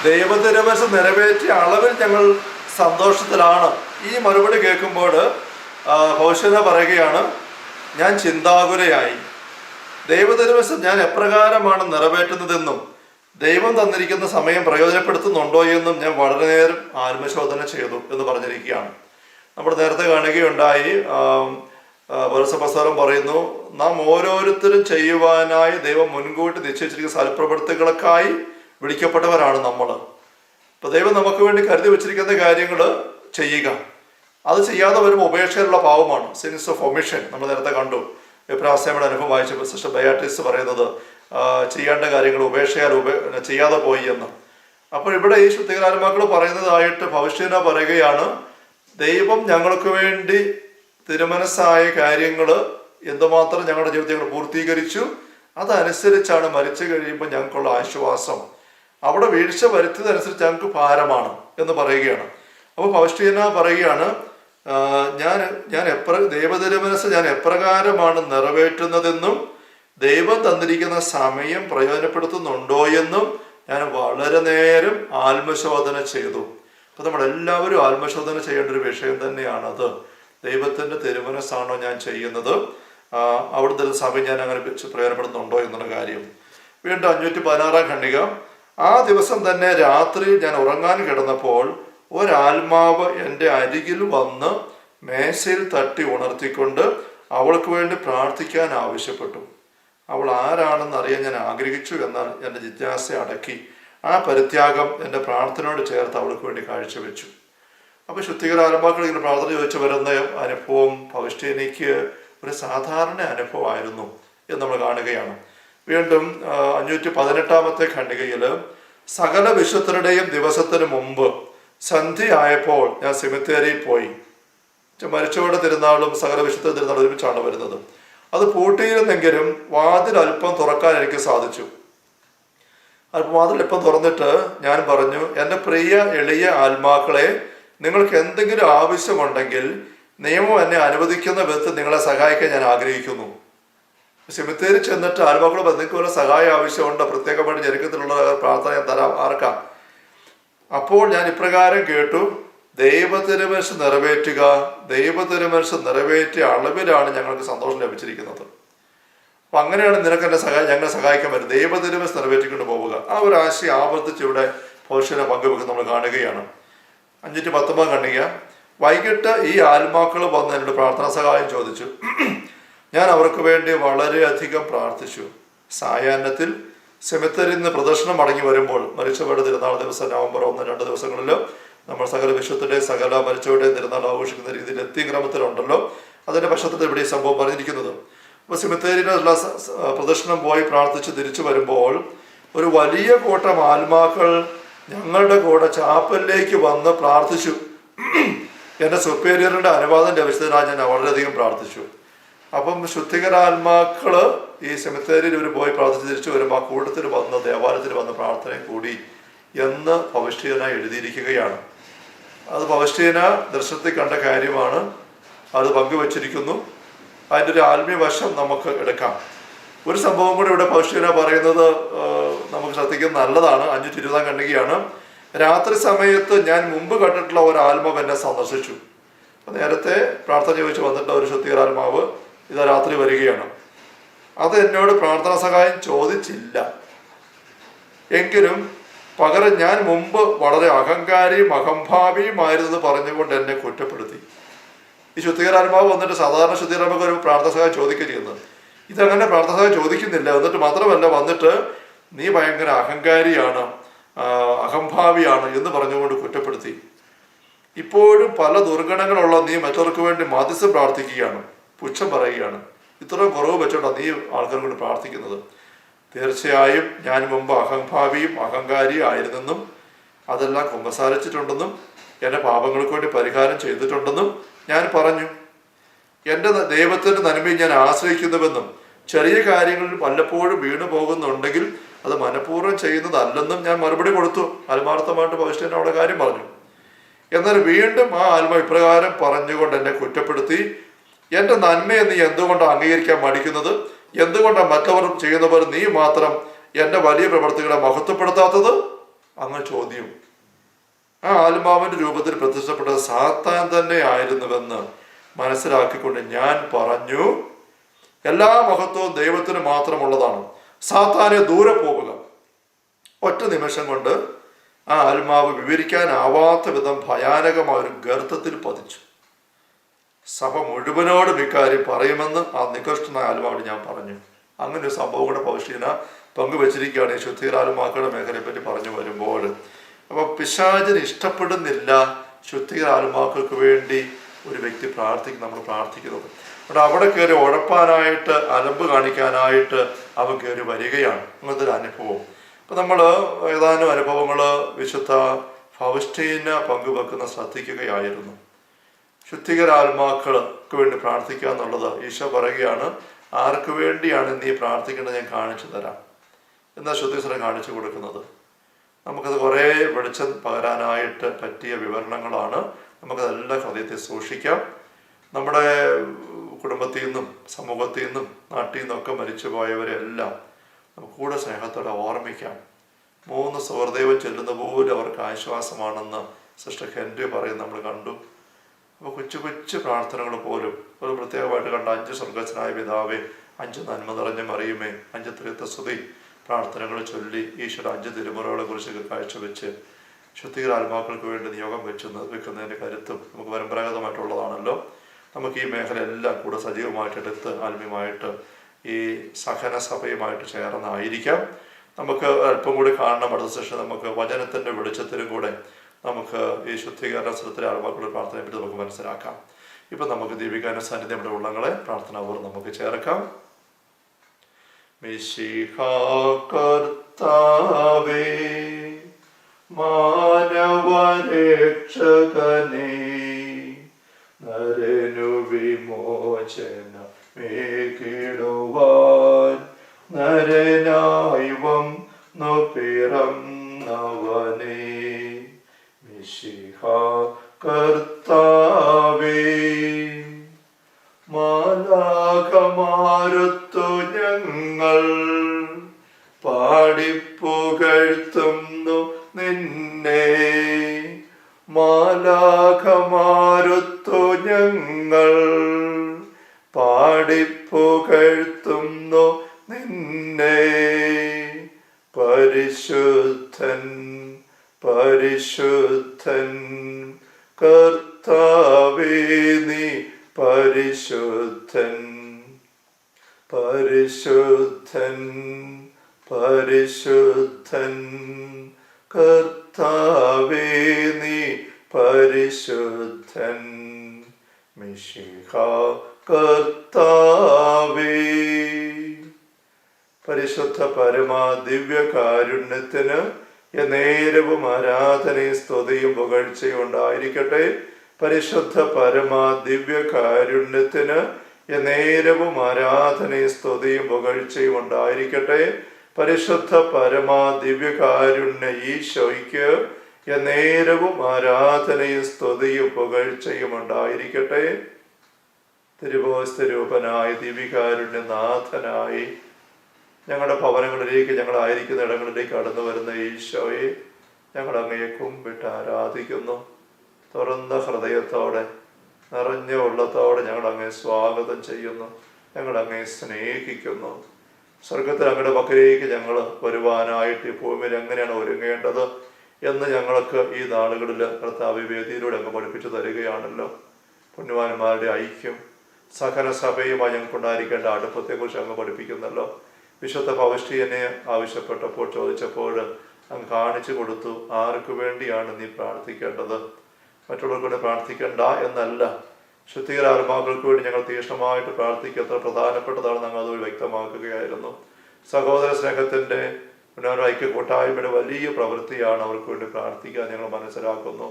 ദൈവതിരുമനസ്സ് നിറവേറ്റിയ അളവിൽ ഞങ്ങൾ സന്തോഷത്തിലാണ്. ഈ മറുപടി കേൾക്കുമ്പോൾ പൗശീന പറയുകയാണ്, ഞാൻ ചിന്താകുലയായി. ദൈവതിരുമനസ്സ് ഞാൻ എപ്രകാരമാണ് നിറവേറ്റുന്നതെന്നും ദൈവം തന്നിരിക്കുന്ന സമയം പ്രയോജനപ്പെടുത്തുന്നുണ്ടോ എന്നും ഞാൻ വളരെ നേരം ആത്മശോധന ചെയ്തു എന്ന് പറഞ്ഞിരിക്കുകയാണ്. നമ്മൾ നേരത്തെ കാണുകയുണ്ടായി, പൗരസഭസ്തവം പറയുന്നു, നാം ഓരോരുത്തരും ചെയ്യുവാനായി ദൈവം മുൻകൂട്ടി നിശ്ചയിച്ചിരിക്കുന്ന സൽപ്രവൃത്തികൾക്കായി വിളിക്കപ്പെട്ടവരാണ് നമ്മൾ. അപ്പോൾ ദൈവം നമുക്ക് വേണ്ടി കരുതി വെച്ചിരിക്കുന്ന കാര്യങ്ങൾ ചെയ്യുക. അത് ചെയ്യാതെ വരുമ്പോൾ ഉപേക്ഷയിലുള്ള പാവമാണ്, സിൻസ് ഓഫ് ഒമിഷൻ. നമ്മൾ നേരത്തെ കണ്ടു, എബ്രാഹാമിയുടെ അനുഭവം വായിച്ചപ്പോൾ സിസ്റ്റർ ബയാറ്റിസ് പറയുന്നത് ചെയ്യേണ്ട കാര്യങ്ങൾ ഉപേക്ഷയാൽ ചെയ്യാതെ പോയി എന്ന്. അപ്പോൾ ഇവിടെ ഈ ശുദ്ധികരാത്മാക്കൾ പറയുന്നതായിട്ട് പൗശീന പറയുകയാണ്, ദൈവം ഞങ്ങൾക്ക് വേണ്ടി തിരുമനസ്സായ കാര്യങ്ങൾ എന്തുമാത്രം ഞങ്ങളുടെ ജീവിതത്തിൽ ഞങ്ങൾ പൂർത്തീകരിച്ചു, അതനുസരിച്ചാണ് മരിച്ചു കഴിയുമ്പോൾ ഞങ്ങൾക്കുള്ള ആശ്വാസം. അവിടെ വീഴ്ച വരുത്തിയതനുസരിച്ച് ഞങ്ങൾക്ക് ഭാരമാണ് എന്ന് പറയുകയാണ്. അപ്പോൾ പൗശീന പറയുകയാണ്, ദൈവതിരുമനസ്സ് ഞാൻ എപ്രകാരമാണ് നിറവേറ്റുന്നതെന്നും ദൈവം തന്നിരിക്കുന്ന സമയം പ്രയോജനപ്പെടുത്തുന്നുണ്ടോ എന്നും ഞാൻ വളരെ നേരം ആത്മശോധന ചെയ്തു. അപ്പോൾ നമ്മളെല്ലാവരും ആത്മശോധന ചെയ്യേണ്ട ഒരു വിഷയം തന്നെയാണത്. ദൈവത്തിൻ്റെ തിരുമനസ്സാണോ ഞാൻ ചെയ്യുന്നത്? അവിടുത്തെ സമയം ഞാൻ അങ്ങനെ പ്രയോജനപ്പെടുന്നുണ്ടോ എന്നുള്ള കാര്യം. വീണ്ടും 516 ഖണ്ഡിക. ആ ദിവസം തന്നെ രാത്രി ഞാൻ ഉറങ്ങാൻ കിടന്നപ്പോൾ ഒരാത്മാവ് എൻ്റെ അരികിൽ വന്ന് മേശയിൽ തട്ടി ഉണർത്തിക്കൊണ്ട് അവൾക്ക് വേണ്ടി പ്രാർത്ഥിക്കാൻ ആവശ്യപ്പെട്ടു. അവൾ ആരാണെന്ന് അറിയാൻ ഞാൻ ആഗ്രഹിച്ചു, എന്നാൽ എൻ്റെ ജിജ്ഞാസ അടക്കി. ആ പരിത്യാഗം എൻ്റെ പ്രാർത്ഥനയോട് ചേർത്ത് അവൾക്ക് വേണ്ടി കാഴ്ചവെച്ചു. അപ്പോൾ ശുദ്ധികരാത്മാക്കൾ ഇങ്ങനെ പ്രാർത്ഥന ചോദിച്ചു വരുന്ന അനുഭവം പൗശീനയ്ക്ക് ഒരു സാധാരണ അനുഭവമായിരുന്നു എന്ന് നമ്മൾ കാണുകയാണ്. വീണ്ടും 518 ഖണ്ഡികയിൽ, സകല വിശുദ്ധരുടെയും ദിവസത്തിന് മുമ്പ് സന്ധ്യയായപ്പോൾ ഞാൻ സെമിത്തേരിയിൽ പോയി. മരിച്ചവരുടെ തിരുനാളും സകല വിശുദ്ധ തിരുനാളും ഒരുമിച്ചാണ് വരുന്നത്. അത് പൂട്ടിയിരുന്നെങ്കിലും വാതിൽ അല്പം തുറക്കാൻ എനിക്ക് സാധിച്ചു. അല്പം വാതിൽ അല്പം തുറന്നിട്ട് ഞാൻ പറഞ്ഞു, എൻ്റെ പ്രിയ എളിയ ആത്മാക്കളെ, നിങ്ങൾക്ക് എന്തെങ്കിലും ആവശ്യമുണ്ടെങ്കിൽ നിയമം എന്നെ അനുവദിക്കുന്ന വിധത്തിൽ നിങ്ങളെ സഹായിക്കാൻ ഞാൻ ആഗ്രഹിക്കുന്നു. സെമിത്തേരി ചെന്നിട്ട് ആത്മാക്കൾ നിങ്ങൾക്ക് വല്ല സഹായം ആവശ്യമുണ്ടോ? പ്രത്യേകമായിട്ട് ഞെരുക്കത്തിലുള്ള പ്രാർത്ഥന ഞാൻ തരാം, ആർക്കാം. അപ്പോൾ ഞാൻ ഇപ്രകാരം കേട്ടു, ദൈവതിരുമനസ്സ് നിറവേറ്റുക. ദൈവതിരുമനസ്സ് നിറവേറ്റിയ അളവിലാണ് ഞങ്ങൾക്ക് സന്തോഷം ലഭിച്ചിരിക്കുന്നത്. അപ്പം അങ്ങനെയാണ് നിനക്ക് എന്നെ ഞങ്ങളെ സഹായിക്കാൻ പറ്റും. ദൈവതിരുമനസ്സ് നിറവേറ്റിക്കൊണ്ട് പോവുക. ആ ഒരു ആശയം ആവർത്തിച്ച് ഇവിടെ പൗശീന പങ്കുവെക്കുന്ന നമ്മൾ കാണുകയാണ്. 519 ഖണ്ഡിക. വൈകിട്ട് ഈ ആത്മാക്കൾ വന്ന് എന്നോട് പ്രാർത്ഥനാ സഹായം ചോദിച്ചു. ഞാൻ അവർക്ക് വേണ്ടി വളരെയധികം പ്രാർത്ഥിച്ചു. സായാഹ്നത്തിൽ സെമിത്തേരിയിൽ നിന്ന് പ്രദർശനം മടങ്ങി വരുമ്പോൾ, മരിച്ചവരുടെ തിരുനാൾ ദിവസം നവംബർ 1-2 ദിവസങ്ങളിൽ നമ്മൾ സകല വിശുദ്ധരുടെയും സകല മരിച്ചവരുടെയും തിരുനാൾ ആഘോഷിക്കുന്ന രീതിയിൽ എത്തിക്രമത്തിലുണ്ടല്ലോ, അതിൻ്റെ പശ്ചാത്തലത്തിൽ ഇവിടെ ഈ സംഭവം പറഞ്ഞിരിക്കുന്നത്. അപ്പോൾ സെമിത്തേരിയിലുള്ള പ്രദർശനം പോയി പ്രാർത്ഥിച്ച് തിരിച്ചു വരുമ്പോൾ ഒരു വലിയ കൂട്ടം ആത്മാക്കൾ ഞങ്ങളുടെ കൂടെ ചാപ്പലിലേക്ക് വന്ന് പ്രാർത്ഥിച്ചു. എൻ്റെ സുപ്പീരിയറിൻ്റെ അനുവാദം ലഭിച്ചതിനാൽ ഞാൻ വളരെയധികം പ്രാർത്ഥിച്ചു. അപ്പം ശുദ്ധികരാത്മാക്കൾ ഈ സെമിത്തേരിയിൽ ഇവർ പോയി പ്രാർത്ഥിച്ച് തിരിച്ചു വരുമ്പോൾ ആ കൂട്ടത്തിൽ വന്ന് ദേവാലയത്തിൽ വന്ന് പ്രാർത്ഥനയും കൂടി എന്ന് പൗശീന എഴുതിയിരിക്കുകയാണ്. അത് പൗശീന ദർശനത്തിൽ കണ്ട കാര്യമാണ്, അത് പങ്കുവച്ചിരിക്കുന്നു. അതിൻ്റെ ഒരു ആത്മീയ വശം നമുക്ക് എടുക്കാം. ഒരു സംഭവം കൂടി ഇവിടെ പൗശീന പറയുന്നത് നമുക്ക് ശ്രദ്ധിക്കുന്നത് നല്ലതാണ്. 520 ഖണ്ഡികയാണ്. രാത്രി സമയത്ത് ഞാൻ മുമ്പ് കണ്ടിട്ടുള്ള ഒരു ആത്മാവ് എന്നെ സന്ദർശിച്ചു. നേരത്തെ പ്രാർത്ഥന ചോദിച്ച് വന്നിട്ട് ഒരു ശുദ്ധികരാത്മാവ് ഇതാ രാത്രി വരികയാണ്. അത് എന്നോട് പ്രാർത്ഥനാ സഹായം ചോദിച്ചില്ല. എങ്കിലും പകരം ഞാൻ മുമ്പ് വളരെ അഹങ്കാരിയും അഹംഭാവിയുമായിരുന്നെന്ന് പറഞ്ഞുകൊണ്ട് എന്നെ കുറ്റപ്പെടുത്തി. ഈ ശുദ്ധീകരാത്മാവ് വന്നിട്ട് സാധാരണ ശുദ്ധീകരാത്മാവ് ഒരു പ്രാർത്ഥന സഹായം ചോദിക്കുക ചെയ്യുന്നത്. ഇതങ്ങനെ പ്രാർത്ഥന സഹായം ചോദിക്കുന്നില്ല. എന്നിട്ട് മാത്രമല്ല, വന്നിട്ട് നീ ഭയങ്കര അഹങ്കാരിയാണ്, അഹംഭാവിയാണ് എന്ന് പറഞ്ഞുകൊണ്ട് കുറ്റപ്പെടുത്തി. ഇപ്പോഴും പല ദുർഗണങ്ങളുള്ള നീ മറ്റവർക്ക് വേണ്ടി മധ്യസ്ഥം പ്രാർത്ഥിക്കുകയാണ്, പുച്ഛം പറയുകയാണ്. ഇത്രയും കുറവ് വെച്ചോണ്ടാണ് നീ ആൾക്കാരെ കൊണ്ട് പ്രാർത്ഥിക്കുന്നത്. തീർച്ചയായും ഞാൻ മുമ്പ് അഹംഭാവിയും അഹങ്കാരിയും ആയിരുന്നെന്നും അതെല്ലാം കുമ്പസാരിച്ചിട്ടുണ്ടെന്നും എൻ്റെ പാപങ്ങൾക്ക് വേണ്ടി പരിഹാരം ചെയ്തിട്ടുണ്ടെന്നും ഞാൻ പറഞ്ഞു. എൻ്റെ ദൈവത്തിൻ്റെ നന്മയിൽ ഞാൻ ആശ്രയിക്കുന്നുവെന്നും ചെറിയ കാര്യങ്ങളിൽ വല്ലപ്പോഴും വീണു പോകുന്നുണ്ടെങ്കിൽ അത് മനഃപൂർവ്വം ചെയ്യുന്നതല്ലെന്നും ഞാൻ മറുപടി കൊടുത്തു. ആത്മാർത്ഥമായിട്ട് പൗരസ്ത്യൻ അവിടെ കാര്യം പറഞ്ഞു. എന്നാൽ വീണ്ടും ആ ആത്മ ഇപ്രകാരം പറഞ്ഞുകൊണ്ട് എന്നെ കുറ്റപ്പെടുത്തി. എൻ്റെ നന്മയെ നീ എന്തുകൊണ്ടാണ് അംഗീകരിക്കാൻ മടിക്കുന്നത്? എന്തുകൊണ്ടാണ് മറ്റവർ ചെയ്യുന്നവർ നീ മാത്രം എൻ്റെ വലിയ പ്രവർത്തികളെ മഹത്വപ്പെടുത്താത്തത്? അങ്ങ് ചോദ്യം. ആ ആത്മാവിന്റെ രൂപത്തിൽ പ്രത്യക്ഷപ്പെട്ടത് സാത്താൻ തന്നെ ആയിരുന്നുവെന്ന് മനസ്സിലാക്കിക്കൊണ്ട് ഞാൻ പറഞ്ഞു, എല്ലാ മഹത്വവും ദൈവത്തിന് മാത്രമുള്ളതാണ്, സാത്താനെ ദൂരെ പോവുക. ഒറ്റ നിമിഷം കൊണ്ട് ആ ആത്മാവ് വിവരിക്കാനാവാത്ത വിധം ഭയാനകമായ ഒരു ഗർത്തത്തിൽ പതിച്ചു. സഭ മുഴുവനോടും ഇക്കാര്യം പറയുമെന്ന് ആ നികൃഷ്ടനായ ആത്മാവിന് ഞാൻ പറഞ്ഞു. അങ്ങനെ ഒരു സംഭവം കൂടെ പൗഷ്ടിന പങ്കുവച്ചിരിക്കുകയാണ് ഈ ശുദ്ധീകരാത്മാക്കളുടെ മേഖലയെ പറ്റി പറഞ്ഞു വരുമ്പോൾ. അപ്പൊ പിശാചിന് ഇഷ്ടപ്പെടുന്നില്ല ശുദ്ധീകരാത്മാക്കൾക്ക് വേണ്ടി ഒരു വ്യക്തി നമ്മൾ പ്രാർത്ഥിക്കുന്നത്. അവിടെ അവിടെ കയറി ഉഴപ്പാനായിട്ട്, അലമ്പ് കാണിക്കാനായിട്ട് അവൻ കയറി വരികയാണ്. അങ്ങനത്തെ ഒരു അനുഭവം. അപ്പൊ നമ്മൾ ഏതാനും അനുഭവങ്ങൾ വിശുദ്ധ ഫൗസ്റ്റീന പങ്കുവെക്കുന്ന ശ്രദ്ധിക്കുകയായിരുന്നു. ശുദ്ധീകരാത്മാക്കൾക്ക് വേണ്ടി പ്രാർത്ഥിക്കുക എന്നുള്ളത് ഈശോ പറയുകയാണ്, ആർക്ക് വേണ്ടിയാണ് നീ പ്രാർത്ഥിക്കേണ്ടത് ഞാൻ കാണിച്ചു തരാം എന്നാ ശുദ്ധീകരണം കാണിച്ചു കൊടുക്കുന്നത്. നമുക്കത് കുറേ വെളിച്ചം പകരാനായിട്ട് പറ്റിയ വിവരണങ്ങളാണ്. നമുക്കതെല്ലാം ഹൃദയത്തിൽ സൂക്ഷിക്കാം. നമ്മുടെ കുടുംബത്തിൽ നിന്നും സമൂഹത്തിൽ നിന്നും നാട്ടിൽ നിന്നൊക്കെ മരിച്ചു പോയവരെല്ലാം നമുക്ക് കൂടെ സ്നേഹത്തോടെ ഓർമ്മിക്കാം. 3 സുഹൃദൈവം ചെല്ലുന്ന പോലും അവർക്ക് ആശ്വാസമാണെന്ന് സിസ്റ്റർ ഹെൻറി പറയും നമ്മൾ കണ്ടു. അപ്പോൾ കൊച്ചു കൊച്ചു പ്രാർത്ഥനകൾ പോലും ഒരു പ്രത്യേകമായിട്ട് കണ്ട 5 സ്വർഗസ്വനായ പിതാവേ, 5 നന്മ നിറഞ്ഞ മറിയുമേ, 5 ത്രിത്വസ്തുതി പ്രാർത്ഥനകൾ ചൊല്ലി ഈശ്വര 5 തിരുമുറകളെ കുറിച്ച് കാഴ്ചവെച്ച് ശുദ്ധീകരാത്മാക്കൾക്ക് വേണ്ടി നിയോഗം വെക്കുന്നതിൻ്റെ കരുത്തും നമുക്ക് പരമ്പരാഗതമായിട്ടുള്ളതാണല്ലോ. നമുക്ക് ഈ മേഖലയെല്ലാം കൂടെ സജീവമായിട്ട് എടുത്ത് ആത്മീയമായിട്ട് ഈ സഹന സഭയുമായിട്ട് ചേർന്നായിരിക്കാം. നമുക്ക് അല്പം കൂടി കാണണം. അടുത്ത സെഷൻ നമുക്ക് വചനത്തിൻ്റെ വെളിച്ചത്തിലും കൂടെ നമുക്ക് ഈ ശുദ്ധീകരണ സ്ഥലത്തിലെ ആത്മാക്കളുടെ പ്രാർത്ഥനയെ പറ്റി നമുക്ക് മനസ്സിലാക്കാം. ഇപ്പം നമുക്ക് ദീപികാനുസാന്നിധ്യം നമ്മുടെ ഉള്ളങ്ങളെ പ്രാർത്ഥനാപൂർവ്വം നമുക്ക് ചേർക്കാം. മിശിഹാ കർത്താവേ, മാനവരക്ഷകനേ, നരനു വിമോചനമേകിടുവാൻ നരനായി വന്നു പിറന്നവനേ, മിശിഹാ കർത്താവേ, മാലാഖമാരുത്തു ഞങ്ങൾ പാടിപ്പുകഴ്ത്തുന്നു നിന്നെ, മാലാഖമാരുത്തു ഞങ്ങൾ പാടിപ്പുകഴ്ത്തുന്നു നിന്നെ, പരിശുദ്ധൻ പരിശുദ്ധൻ കർത്താവേ നീ പരിശുദ്ധൻ, പരിശുദ്ധൻ പരിശുദ്ധൻ കർത്താവേ നീ പരിശുദ്ധൻ, മിശിഹാ കർത്താവേ. പരിശുദ്ധ പരമാ ദിവ്യകാരുണ്യത്തിന് എന്നേരവും ആരാധനയും സ്തുതിയും പുകഴ്ചയും ഉണ്ടായിരിക്കട്ടെ. പരിശുദ്ധ പരമാ ദിവ്യകാരുണ്യത്തിന് എന്നേരവും ആരാധനയും സ്തുതിയും പുകഴ്ചയും ഉണ്ടായിരിക്കട്ടെ. പരിശുദ്ധ പരമാ ദിവ്യകാരുണ്യ ഈശോയ്ക്ക് എന്നേരവും ആരാധനയും സ്തുതിയും പുകഴ്ചയും ഉണ്ടായിരിക്കട്ടെ. തിരുവോസ്തരൂപനായി ദിവ്യകാരുണ്യനാഥനായി ഞങ്ങളുടെ ഭവനങ്ങളിലേക്ക്, ഞങ്ങളായിരിക്കുന്ന ഇടങ്ങളിലേക്ക് കടന്നു വരുന്ന ഈശോയെ ഞങ്ങൾ അങ്ങയെ കുമ്പിട്ട് ആരാധിക്കുന്നു. തുറന്ന ഹൃദയത്തോടെ, നിറഞ്ഞ ഉള്ളത്തോടെ ഞങ്ങൾ അങ്ങയെ സ്വാഗതം ചെയ്യുന്നു. ഞങ്ങൾ അങ്ങയെ സ്നേഹിക്കുന്നു. സ്വർഗത്തിൽ അങ്ങയുടെ പക്കലേക്ക് ഞങ്ങൾ വരുവാനായിട്ട് ഈ ഭൂമിയിൽ എങ്ങനെയാണ് ഒരുങ്ങേണ്ടത് എന്ന് ഞങ്ങൾക്ക് ഈ നാളുകളിൽ കർത്താവ് വേദിയിലൂടെ അങ്ങ് പഠിപ്പിച്ചു തരികയാണല്ലോ. പുണ്യവാന്മാരുടെ ഐക്യം, സഹന സഭയുമായി ഞങ്ങൾക്കുണ്ടായിരിക്കേണ്ട അടുപ്പത്തെക്കുറിച്ച് അങ്ങ് പഠിപ്പിക്കുന്നല്ലോ. വിശുദ്ധ പൗഷ്ടിയനെ ആവശ്യപ്പെട്ടപ്പോൾ, ചോദിച്ചപ്പോൾ അങ്ങ് കാണിച്ചു കൊടുത്തു ആർക്ക് വേണ്ടിയാണ് നീ പ്രാർത്ഥിക്കേണ്ടത്. മറ്റുള്ളവർക്ക് വേണ്ടി പ്രാർത്ഥിക്കേണ്ട എന്നല്ല, ശുദ്ധികര ആത്മാക്കൾക്ക് വേണ്ടി ഞങ്ങൾ തീക്ഷ്ണമായിട്ട് പ്രാർത്ഥിക്കുക എത്ര പ്രധാനപ്പെട്ടതാണ് ഞങ്ങൾ അത് വ്യക്തമാക്കുകയായിരുന്നു. സഹോദര സ്നേഹത്തിൻ്റെ ഐക്യ കൂട്ടായ്മയുടെ വലിയ പ്രവൃത്തിയാണ് അവർക്ക് വേണ്ടി പ്രാർത്ഥിക്കാൻ ഞങ്ങൾ മനസ്സിലാക്കുന്നു.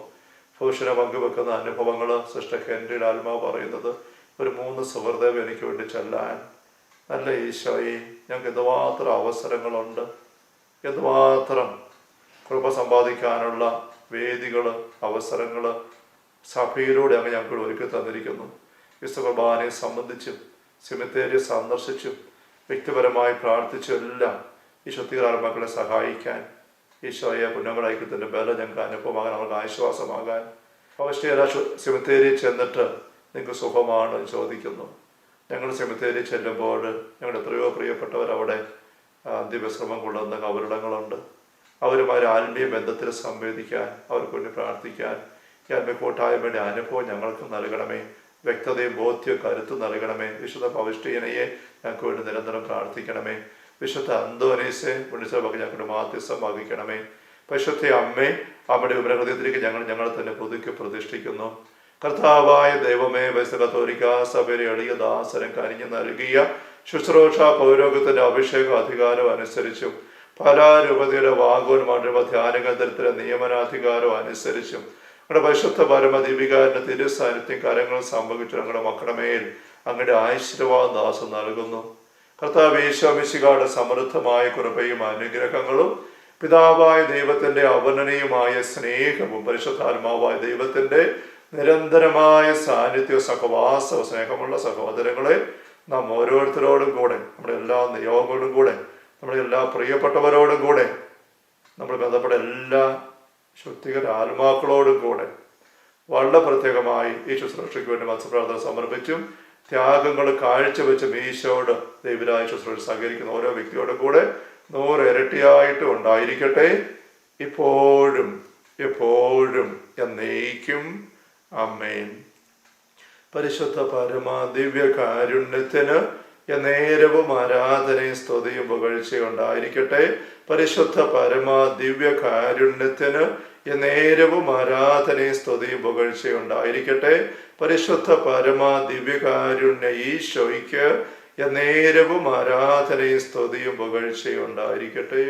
ഭൂഷണ പങ്കുവെക്കുന്ന അനുഭവങ്ങൾ സിസ്റ്റർ ഹെൻറിയുടെ ആത്മാവ് പറയുന്നത്, ഒരു 3 സുഹൃദേവ് എനിക്ക് വേണ്ടി ചെല്ലാൻ. നല്ല ഈശോയെ, ഞങ്ങൾക്ക് എന്തുമാത്രം അവസരങ്ങളുണ്ട്, എന്തുമാത്രം കൃപ സമ്പാദിക്കാനുള്ള വേദികൾ, അവസരങ്ങൾ സഭയിലൂടെ അങ്ങ് ഞങ്ങൾക്ക് ഒരുക്കി തന്നിരിക്കുന്നു. വിശുദ്ധ കുർബാനയെ സംബന്ധിച്ചും സെമിത്തേരിയെ സന്ദർശിച്ചും വ്യക്തിപരമായി പ്രാർത്ഥിച്ചും എല്ലാം ഈ ശുദ്ധികരാത്മാക്കളെ സഹായിക്കാൻ ഈശോയെ പുന്നമയുടെ ഐക്യത്തിൻ്റെ ബലം ഞങ്ങൾക്ക് അനുഭവമാകാൻ, അവർക്ക് ആശ്വാസമാകാൻ. അവസ്ഥയില സെമിത്തേരിയിൽ ചെന്നിട്ട് നിങ്ങൾക്ക് സുഖമാണ് ചോദിക്കുന്നു. ഞങ്ങൾ സെമിത്തേരിയിൽ ചെല്ലുമ്പോൾ ഞങ്ങളുടെ എത്രയോ പ്രിയപ്പെട്ടവർ അവിടെ അന്ത്യവിശ്രമം കൊള്ളുന്ന കബറിടങ്ങളുണ്ട്. അവരുമായി ആത്മീയ ബന്ധത്തിൽ സംവേദിക്കാൻ, അവർക്ക് വേണ്ടി പ്രാർത്ഥിക്കാൻ ഈ ആത്മീയക്കൂട്ടായ്മയുടെ അനുഭവം ഞങ്ങൾക്ക് നൽകണമേ. വ്യക്തതയും ബോധ്യവും കരുത്തും നൽകണമേ. വിശുദ്ധ പൗഷ്ടിയനയെ ഞങ്ങൾക്ക് വേണ്ടി നിരന്തരം പ്രാർത്ഥിക്കണമേ. വിശുദ്ധ അന്തോനീസെ പുണ്യസഭയ്ക്ക് ഞങ്ങളുടെ മാധ്യസ്ഥം വഹിക്കണമേ. പരിശുദ്ധ അമ്മേ, അമ്മയുടെ ഉപരഹൃദയത്തിലേക്ക് ഞങ്ങൾ തന്നെ പുതുക്കി പ്രതിഷ്ഠിക്കുന്നു. കർത്താവായ ദൈവമേ, കത്തോലിക്ക സഭയിലെ എളിയ ദാസനം കനിഞ്ഞു നൽകിയ ശുശ്രൂഷ പൗരോഗത്തിന്റെ അഭിഷേക അധികാരം അനുസരിച്ചും പരാരൂപതയുടെ വാഗോന്മാരുടെ ധ്യാനകേന്ദ്രത്തിലെ നിയമനാധികാരം അനുസരിച്ചും ഞങ്ങളുടെ പരിശുദ്ധ പരമദീപികാരന്റെ തിരുസാന്നിധ്യം കരങ്ങൾ സംഭവിച്ചു ഞങ്ങളുടെ മക്കളുടെ മേൽ അങ്ങയുടെ ആശീർവാദദാസം നൽകുന്നു. കർത്താവ് ഈശോ മിശിഹായുടെ സമൃദ്ധമായ കൃപയും അനുഗ്രഹങ്ങളും പിതാവായ ദൈവത്തിന്റെ അവർണ്ണനീയമായ സ്നേഹവും പരിശുദ്ധാത്മാവായ ദൈവത്തിന്റെ നിരന്തരമായ സാന്നിധ്യവും സഹവാസവും സ്നേഹമുള്ള സഹോദരങ്ങളെ നാം ഓരോരുത്തരോടും കൂടെ, നമ്മുടെ എല്ലാ നിയോഗങ്ങളോടും കൂടെ, നമ്മുടെ എല്ലാ പ്രിയപ്പെട്ടവരോടും കൂടെ, നമ്മൾ ബന്ധപ്പെട്ട എല്ലാ ശുദ്ധികര ആത്മാക്കളോടും കൂടെ വളരെ പ്രത്യേകമായി ഈ ശുശ്രൂഷയ്ക്ക് വേണ്ടി മത്സ്യപ്രാർത്ഥന സമർപ്പിച്ചും ത്യാഗങ്ങൾ കാഴ്ചവെച്ചും ഈശോയോട് ദൈവരായ ശുശ്രൂഷ സഹകരിക്കുന്ന ഓരോ വ്യക്തിയോടും കൂടെ 100 ഇരട്ടിയായിട്ട് ഉണ്ടായിരിക്കട്ടെ, ഇപ്പോഴും എപ്പോഴും എന്നേക്കും. ആമേൻ. പരിശുദ്ധ പരമ ദിവ്യ കാരുണ്യത്തിന് എന്നേരവും ആരാധനയും സ്തുതിയും പുകഴ്ചയും ഉണ്ടായിരിക്കട്ടെ. പരിശുദ്ധ പരമ ദിവ്യ കാരുണ്യത്തിന് എന്നേരവും ആരാധനയും സ്തുതിയും പുകഴ്ചയും ഉണ്ടായിരിക്കട്ടെ. പരിശുദ്ധ പരമ ദിവ്യകാരുണ്യ ഈശോയ്ക്ക് എന്നേരവും ആരാധനയും സ്തുതിയും പുകഴ്ചയും ഉണ്ടായിരിക്കട്ടെ.